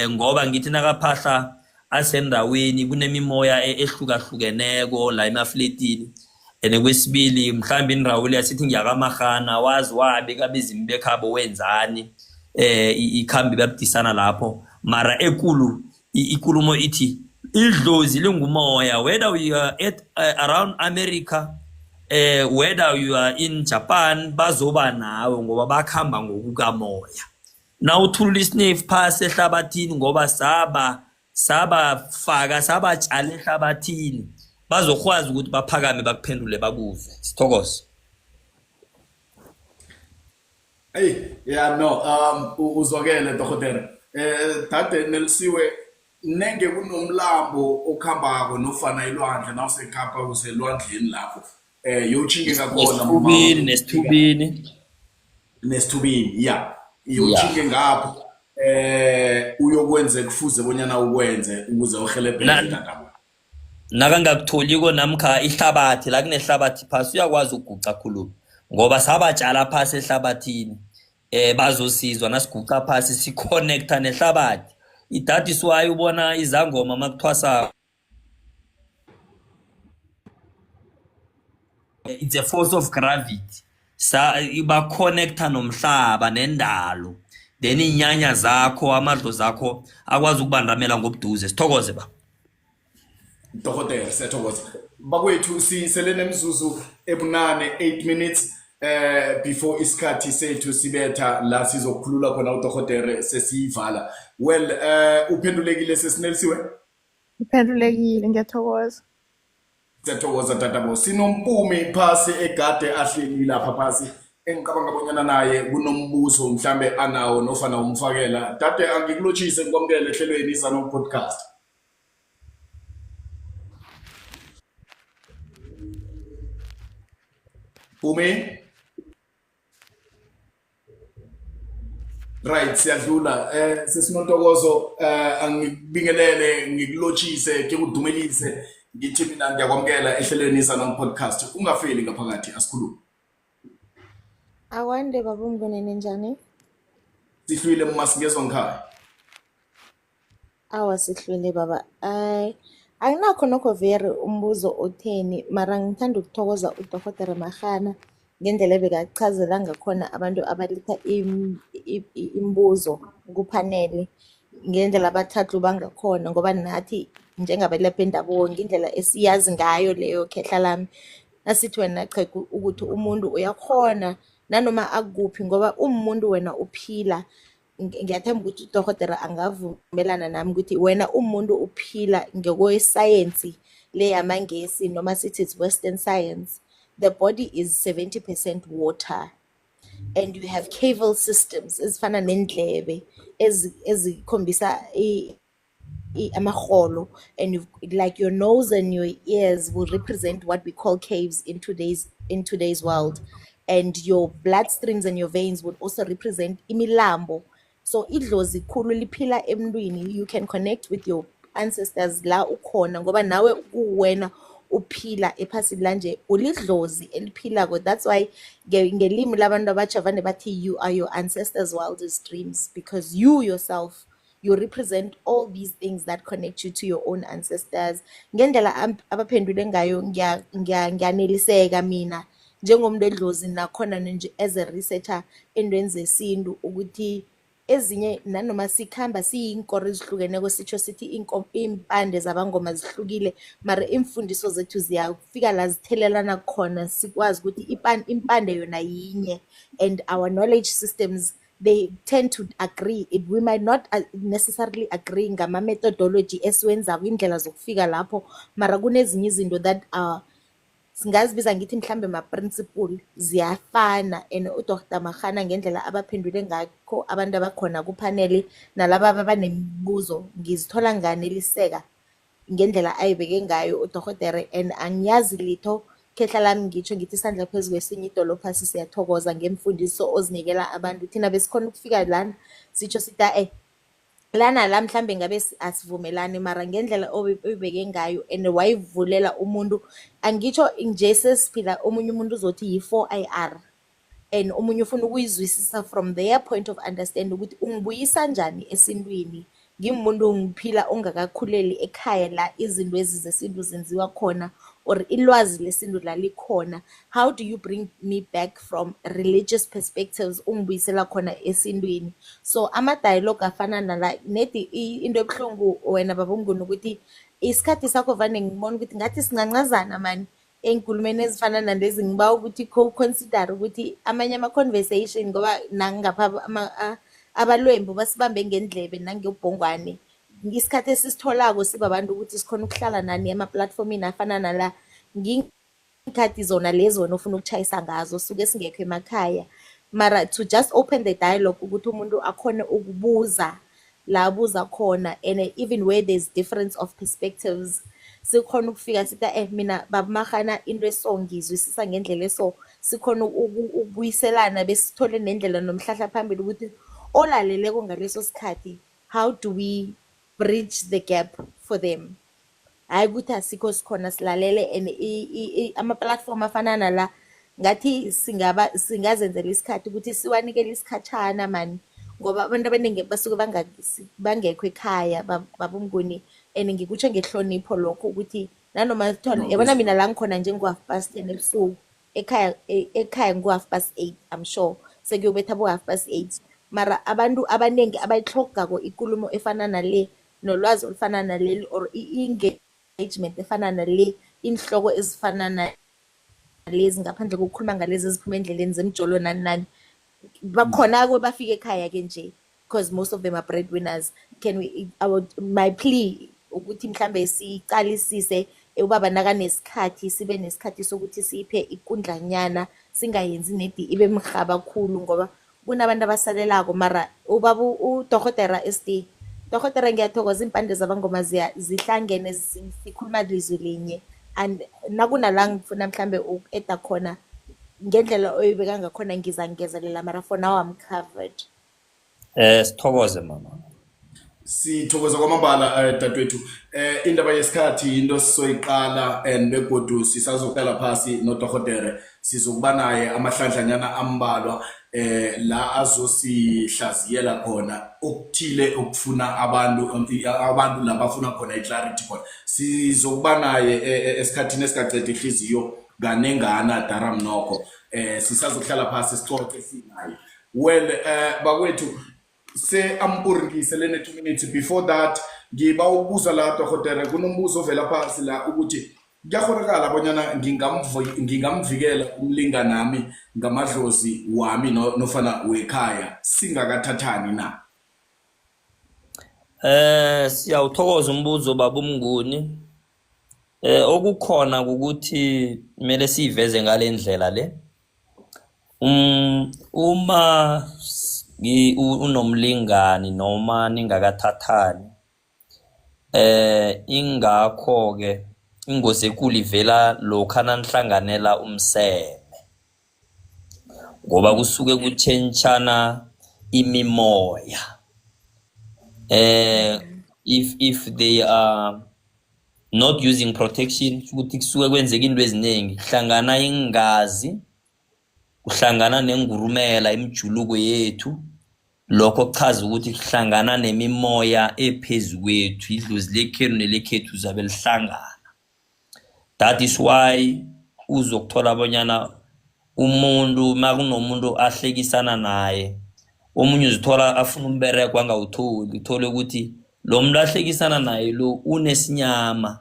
ngoba ngithi nakaphahla asendaweni kunemimoya ehlukahlukeneko la emafletini kwesibili mhlambe indawo le yasithi ngiyakamahana wazi wabe kabezimi bekhabo wenzani ikhambi babudisana lapho mara ekulu ikulumo ithi idlozi lingumoya whether you are at around America whether you are in Japan bazoba nawe ngoba bakhamba ngokukamoya na uthulula isnafe phasi ehlabathini ngoba sabafaka sabatshala ehlabathini bazokwazi ukuthi baphakame bakuphendule bakuve sithokoze hey yeah no uzwakele dokotela dade Nelisiwe nenge kunomlambo okhambako nofana ilwandle nawuseKapa uselwandleni lapho yochinge ngakhona nesithubini yeah yochinge ngapho uyokwenza kufuze bonyana ukwenze ukuze uhelebhe indaba nakangakutholiko namkha ihlabathi la kunehlabathi phasi uyakwazi ukuguca khulu ngoba sabatshala phasi ehlabathini bazosizwa nasiguca phasi siconnecta nehlabathi idati siwaye ubona izangoma makuthwasa it's a force of gravity iba connecta nomhlaba nendalo then inyanya zakho amadlo zakho akwazi ukubandamela ngobuduze sithokoze ba dokotela siyathokoza bakwethu siselene mzuzu ebunane 8 minutes before isikhathi sethu sibetha la sizokhulula khona udokotela sesiyivala well uphendulekile sesinelisiwe Uphendulekile ngiyathokoza. siyathokoza tatabo sinompumi phasi egade ahleli lapha phasi engicabanga bonyana naye kunombuzo mhlambe anawo nofana umfakela dade angikulotshise ngikwamukele ehlelweni izano podcast Pumi right siyadlula sesinontokozo angibingelele ngikulotshise ke kudumelise ngithi mina ngiyakwamukela ehlelweni izano podcast ungafeli ngaphakathi asikhulume Akwande baba umngane njani? sihlwile masingezwe ngikhaya Awa sihlwele baba. Anginakho nokho vere umbuzo otheni mara ngithanda ukuthokoza udorhodere Magana ngendlela ebekachazela ngakhona abantu abaletha imibuzo kuphanele ngendlela abathathu bangakhona ngoba nathi njengabalaphi bendabuko ngindlela esiyazi ngayo leyo khehla lami nasithi wena Qhegu ukuthi umuntu uyakhona nanoma akuphi ngoba umuntu wena uphila ngiyathemba ukuthi udorhodera angavumelana nami ukuthi wena umuntu uphila ngokwesayensi le yamangesi noma sithi it's Western science. The body is 70% water and you have caval systems ezifana nendlebe ezikhombisa amaholo, and like your nose and your ears will represent what we call caves in today's world, and your bloodstreams and your veins would also represent imilambo. So idlozi khulu liphila emntwini. You can connect with your ancestors la ukhona ngoba nawe kuwena uphila ephasini lanje ulidlozi eliphilako. That's why ngelimi labantu abatsha vane bathi you are your ancestors' wildest dreams, because you yourself, you represent all these things that connect you to your own ancestors. Ngendlela abaphendule ngayo ngiyaneliseka mina njengomuntu edlozi nakhona nje as a researcher endweni zesintu ukuthi ezinye nanoma sikhamba siyinkoro ezihlukeneko sitsho sithi impande zabangoma zihlukile mara imfundiso zethu ziyafika la zithelelana khona sikwazi ukuthi impande yona yinye, and our knowledge systems they tend to agree. We might not necessarily agree ngama methodology esiwenzako indlela zokufika lapho mara kunezinye izinto that singazibiza ngithi mhlambe ma-principle ziyafana, and uDr Magana ngendlela abaphendule ngakho abantu abakhona kuphanele nalaba abanemibuzo ngizithola nganeliseka ngendlela ayibeke ngayo udorhodere, and angiyazi litho khehla lami ngitsho ngithi isandla phezu kwesinye idolo phasi. Siyathokoza ngemfundiso ozinikela abantu thina besikhona ukufika lana sitsho sithi lana la mhlambe ngabe asivumelani mara ngendlela oyibeke ngayo and wayivulela umuntu. Angitsho nje sesiphila omunye umuntu uzothi yi4IR and omunye ufuna ukuyizwisisa from their point of understanding ukuthi ungibuyisa njani esintwini ngimuntu ngiphila ongakakhuleli ekhaya la izinto ezi zesintu zenziwa khona or ilwazi lesintu la likhona. How do you bring me back from religious perspectives ungibuyisela khona esintwini? So ama-dialogue afana nala nedi into ebuhlungu wena baba Mnguni ukuthi isikhathi sakho vane ngibona ukuthi ngathi singancazana mani enkulumeni ezifana nalezi. Ngiba ukuthi consider ukuthi amanye ama-conversation ngoba nangapha abalwembu basibambe ngendlebe nangebhongwane isikhathi esisitholako sibabantu ukuthi sikhona ukuhlala nani ema-platformini afana nala ngikhathi zona lezo wena ufuna ukutshayisa ngazo suke singekho emakhaya, mara to just open the dialogue ukuthi umuntu akhone ukubuza la abuza khona, and even where there's difference of perspectives sikhona ukufika sithi mina baba Magana into eso ngizwisisa ngendlela eso, sikhona ukubuyiselana besithole nendlela nomhlahla phambili ukuthi olaleleko ngaleso sikhathi how do we bridge the gap for them. Hayi ukuthi asikho sikhona silalele, and ama-platform afana nala ngathi singazenzela isikhathi ukuthi siwanikele isikhatshana mani ngoba abantu abaningi basuke bangekho ekhaya baba Mnguni, and ngikutsho ngehlonipho lokho ukuthi nanoma sithole yabona mina la ngikhona nje ngu-10:30 ebusuku ekhaya ngu-8:30 I'm sure sekuyobetha bo-8:30 mara abantu abaningi abayihlogako ikulumo efana nale nolwazi olufana naleli or i-engagement efana nale inhloko ezifana nalezi ngaphandle kokukhuluma ngalezi eziphuma endleleni zemjolo nani nani bakhona-ke bafike ekhaya-ke nje because most of them are breadwinners. My plea ukuthi mhlambe siqalisise ubaba nakanesikhathi sibe nesikhathi sokuthi siphe ikundlanyana singayenzi nedi ibe mhaba khulu ngoba kunabantu abasalelako mara ubaba udorhodera SD dorhodera ngiyathokoza impande zabangoma zihlangene sikhuluma lizwi linye, and nakunala ngifuna mhlambe uku-eda khona ngendlela oyibeka ngakhona ngizangezelela mara for now I'm covered. Sithokoze mama. Sithokoza kwamambala dadwethu. Indaba yesikhathi into sisoyiqala and begodu sisazoqala phasi nodorhodere sizokuba naye amahlandlanyana ambalwa la azosihlaziyela khona okuthile okufuna abantu labafuna khona iclarity khona sizokuba naye esikhathini esikaqeda ihliziyo kanengana Dara Mnoko sisazohlala phasi sixoxe sinaye well bakwethu se ampurngise lene 2 minutes before that ngiba ukubuza la dokotela kunombuzo ovela phansi la ukuthi kuyahonakala bonyana ngingamvikela umlingani nami ngamadlozi wami nofana wekhaya singakathathani na Siyawuthokoza umbuzo baba uMnguni. Okukhona ukuthi kumele siveze ngalendlela le. Uma unomlingani noma ningakathathani ingakho ke ingozi enkulu ivela lokha nanihlanganela umseme ngoba kusuke kutshentshana imimoya if they are not using protection ukuthi kusuke kwenzeka into eziningi kuhlangana ingazi kuhlangana nengurumela emjuluko yethu lokho kuchaza ukuthi kuhlangana nemimoya ephezulu kwethu idlozi lekhenu nelekhethu zabe lihlangana. That is why uzokuthola abonyana umuntu makunomuntu ahlekisana naye omunye uzithola afuna umbereko angawutholi uthole ukuthi lo muntu ahlekisana naye lo unesinyama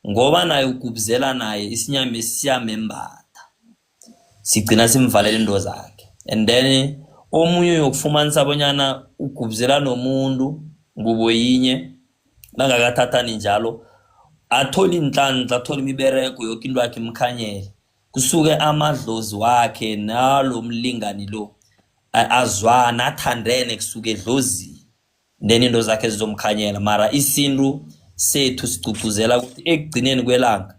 ngoba naye ugubuzela naye isinyama esiyamembatha sigcina simvalela into zakhe and then omunye uyokufumanisa abonyana ugubuzela nomuntu ngubo yinye bangakathathani njalo athola inhlanhla athola imibereko yonke into yakhe imkhanyele kusuke amadlozi wakhe nalo mlingani lo azwana athandene kusuke edlozi then into zakhe zizomkhanyela mara isintu sethu sicugcuzela ukuthi ekugcineni kwelanga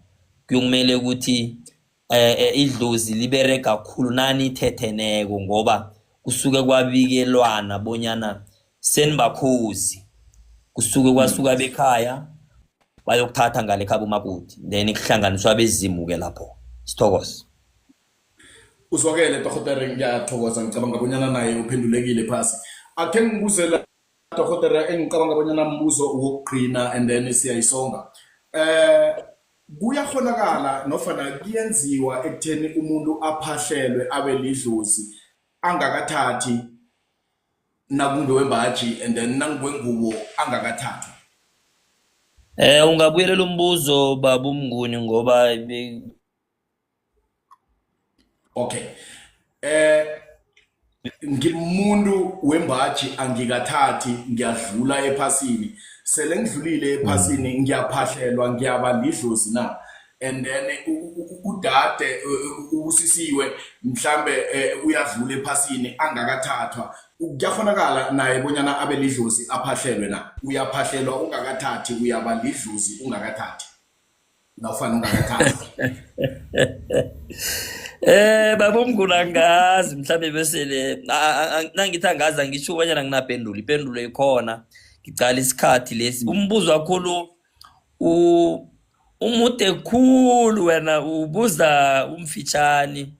kuyomele ukuthi idlozi libereka kakhulu nani ithetheneko ngoba kusuke kwabikelwana bonyana senibakhozi kusuke kwasuka bekhaya bayokuthatha ngale khabo makoti then kuhlanganiswa bezimu ke lapho sithokoze uzwakele dokotela ngiyathokoza ngicabanga bonyana naye uphendulekile phasi akhe ngibuze la dokotela engicabanga bonyana mbuzo wokugcina and then siyayisonga kuyahonakala nofana kuyenziwa ekutheni umuntu aphahlelwe abe lidlozi angakathathi nakungewembaji and then nangwengubo angakathathi ungabuyelela umbuzo baba uMnguni ngoba okay ngimuntu wembaji angikathathi ngiyadlula ephasini sele ngidlulile ephasini ngiyaphahlelwa ngiyaba lidlozi na and then udade usisiwe mhlambe uyadlula ephasini angakathathwa kuyahonakala naye bonyana abe lidlozi aphahlelwe na uyaphahlelwa ungakathathi uyaba lidlozi ungakathathi nawufana ungakathathi baba uMnguni angazi mhlambe bese le nangithi angazi angisho banyana nginaphendula ipendulo ikhona ngicala isikhathi lesi umbuzo wakho lo umude khulu wena ubuza umfitshani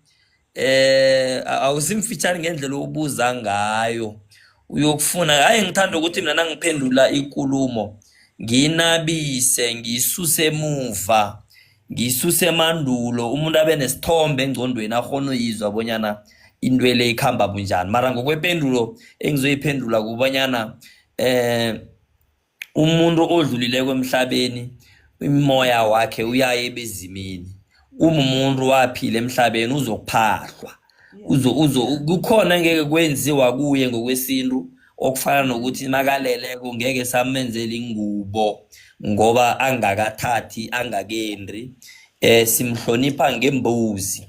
awusimfitshani ngendlela obuza ngayo uyokufuna hayi ngithanda ukuthi mina nangiphendula inkulumo nginabise ngisuse emuva ngisuse emandulo umuntu abe nesithombe engcondweni akhona uyizwa bonyana into le ikhamba bunjani mara ngokwependulo engizoyiphendula kubonyana umuntu odlulileko emhlabeni imoya wakhe uyaye bezimini umuntu waphila emhlabeni uzokuphahlwa kukhona ngeke kwenziwa kuye ngokwesintu okufana nokuthi makaleleko ngeke samenzela ingubo ngoba angakathathi angakendi simhlonipha ngembuzi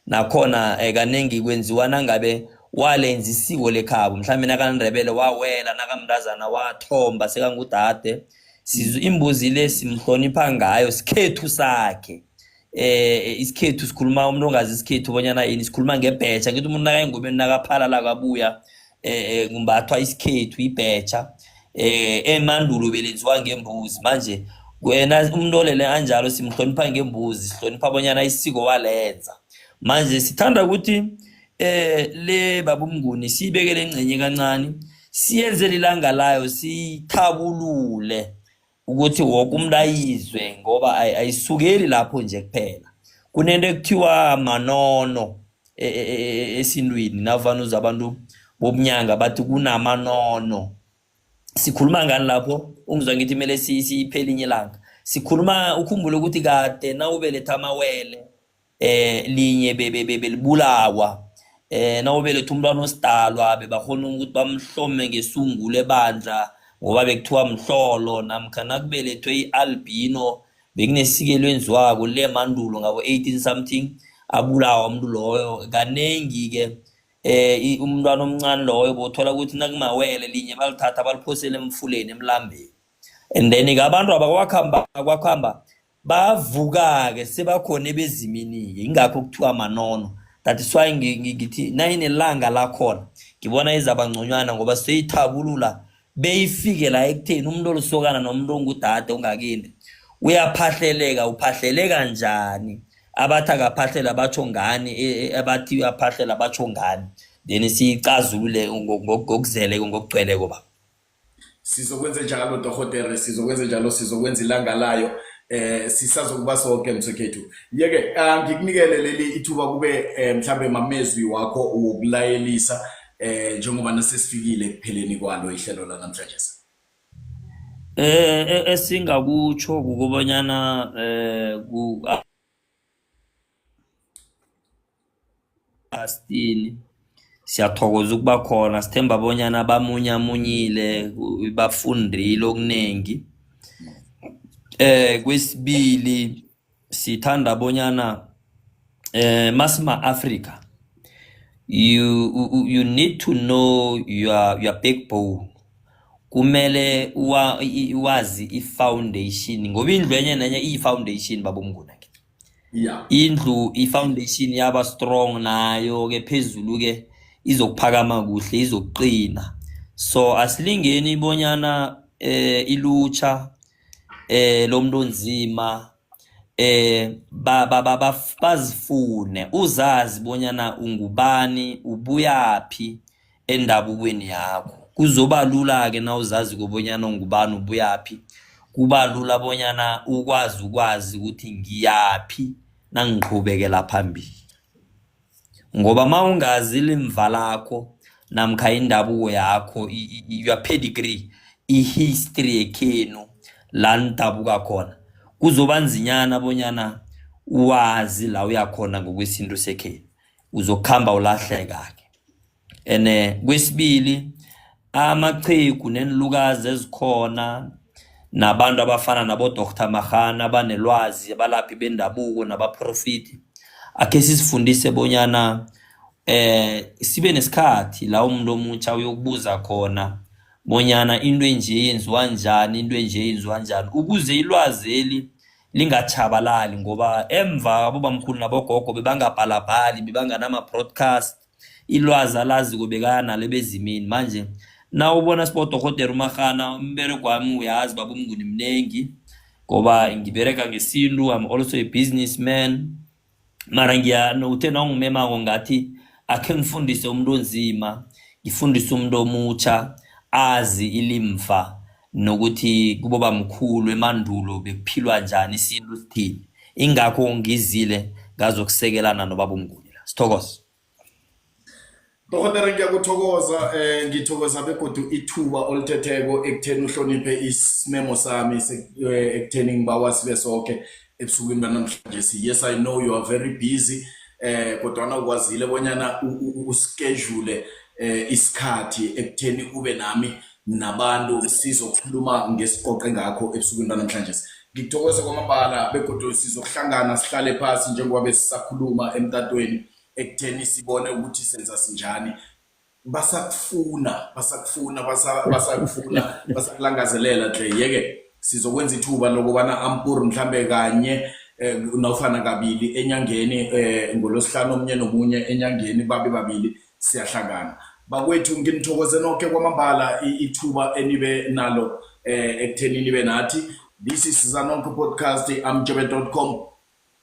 nakhona kanengi kwenziwa nangabe walenza isiko lekhabo mhlawumbe nakaNdebele wawela nakamntazana wathomba sekangudade imbuzi le simhlonipha ngayo sikhethu sakhe isikhethu sikhuluma umuntu ongazi isikhethu bonyana yini sikhuluma ngebhecha ngithi umuntu nakayingubeni nakaphala la kabuya ngumbathwa isikhethu ibhecha emandulo belenziwa ngembuzi manje wena umuntu olele anjalo simhlonipha ngembuzi sihlonipha bonyana isiko walenza manje sithanda ukuthi le babumnguni sibekele engcenye kancane siyenze lilanga layo sithabulule ukuthi wonke umuntu ayizwe ngoba ayisukeli lapho nje kuphela kunento ekuthiwa manono esintwini navana uzabantu bobunyanga bathi kunamanono sikhuluma ngani lapho ungizwa ngithi mele siphele inyelanga sikhuluma ukhumbule ukuthi kade nawubeletha amawele linye belibulawa nawubeletha umntwana osidalwa bebakhona ukuthi bamhlome ngesungulo ebandla ngoba bekuthiwa mhlolo namkha nakubelethwe ialbino bekunesiko elwenziwako le mandulo ngabo 18 something abulawa umuntu loyo kanengi ke umntwana omncane loyo bothola ukuthi nakumawele linye balithatha baliphosele emfuleni emlambeni and then abantu abakwakamba bavuka ke sebakhona bezimini ke ingakho kuthiwa manono that is why ngithi nayinelanga lakhona ngibona izabangconywana ngoba seyithabulula beyifike la ekutheni umuntu olusokana nomuntu ongudade ongakindi uyaphahleleka uphahleleka kanjani abathi akaphahlela batsho ngani abathi aphahlela batsho ngani then sicazulule ngokuzele ngokugcweleko ba sizokwenza njalo dohotere sizokwenza njalo sizokwenza ilanga layo sisazokuba sonke mthekethu yeke ngikunikele leli ithuba kube mhlambe mamezwi wakho wokulayelisa njengoba nasesifikile kupheleni kwalo ihlelo la namhlanje esingakutsho ukubonyana Astini siyathokoza ukuba khona sithemba bonyana bamunyamunyile bafundile okunengi kwesibili sithanda bonyana masima Africa you need to know your backbone kumele wazi ifoundation ngoba indlu enye nenye ifoundation babomnguna ke yeah indlu ifoundation yaba strong nayo ke phezulu ke izokuphakama kuhle izokuqina so asilingeni bonyana ilucha lomuntu onzima bazifune uzazi bonyana ungubani ubuyaphi endabukweni yakho kuzoba lula ke na uzazi kubonyana ungubani ubuyaphi kuba lula bonyana ukwazi ukuthi ngiyaphi nangiqhubekela phambili ngoba mawungazi limva lakho namkha indabuko yakho your pedigree ihistory yekhenu la ndabuka khona kuzoba nzinyana bonyana uwazi la uyakhona ngokwesinto sekhenu uzokhamba ulahleka ke kwesibili amachegu nenilukazi ezikhona nabantu abafana nabo Dr. Mahana abanelwazi abalaphi bendabuko nabaprofiti akhe sisifundise bonyana sibe nesikhathi la umuntu omutsha uyokubuza khona bonyana into enje yenziwa njani ukuze ilwazeli lingachabalali ngoba emva abobamkhulu nabogogo bebangabhalabhali bebanganama broadcast ilwazi alazi kubekana lebezimini manje na ubona sibodohotera uMahana umbereko wami uyazi babumnguni mnengi ngoba ngibereka ngesintu I'm also a businessman mara uthe ungimema ngathi akhe ngifundise umuntu onzima ngifundise umuntu omutsha azi ilimfa nokuthi kuboba mkhulu emandulo bekuphilwa njani isintu sithini ingakho ngizile ngazokusekelana nobabumnguni la sithokoza Dohotere ngiyakuthokoza ngithokoza begodu ithuba olithetheko ekutheni uhloniphe isimemo sami ekutheni ngibawa sibe sonke ebusukwini banamhlanje yes I know you are very busy kodwa na ukwazile bonyana uschedule isikhathi ekutheni ube nami nabantu sizokhuluma ngesiqoqe ngakho ebusukwini banamhlanje ngithokoza kwamambala begodu sizokuhlangana sihlale phansi njengoba besisakhuluma emtatweni ekutheni sibone ukuthi senza sinjani basakufuna basakulangazelela nje yeke sizokwenza ithuba lokubana ampuru mhlambe kanye nofana kabili enyangeni ngolosihlanu omnye nomunye enyangeni babe babili siyahlangana bakwethu nginithokoze nonke kwamambala ithuba enibe nalo ekutheni nibe nathi this is Zanonke podcast amjebe.com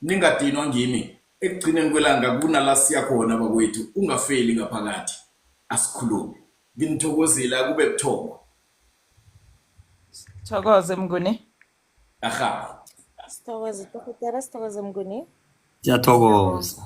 ningadinwa ngimi ekugcineni kwelanga kunala siya khona bakwethu, ungafeli ngaphakathi, asikhulume. Nginithokozile akube buthongo. Thokoze Mnguni. Aha. Sithokoze Dr. Sithokoze Mnguni. Siyathokoza.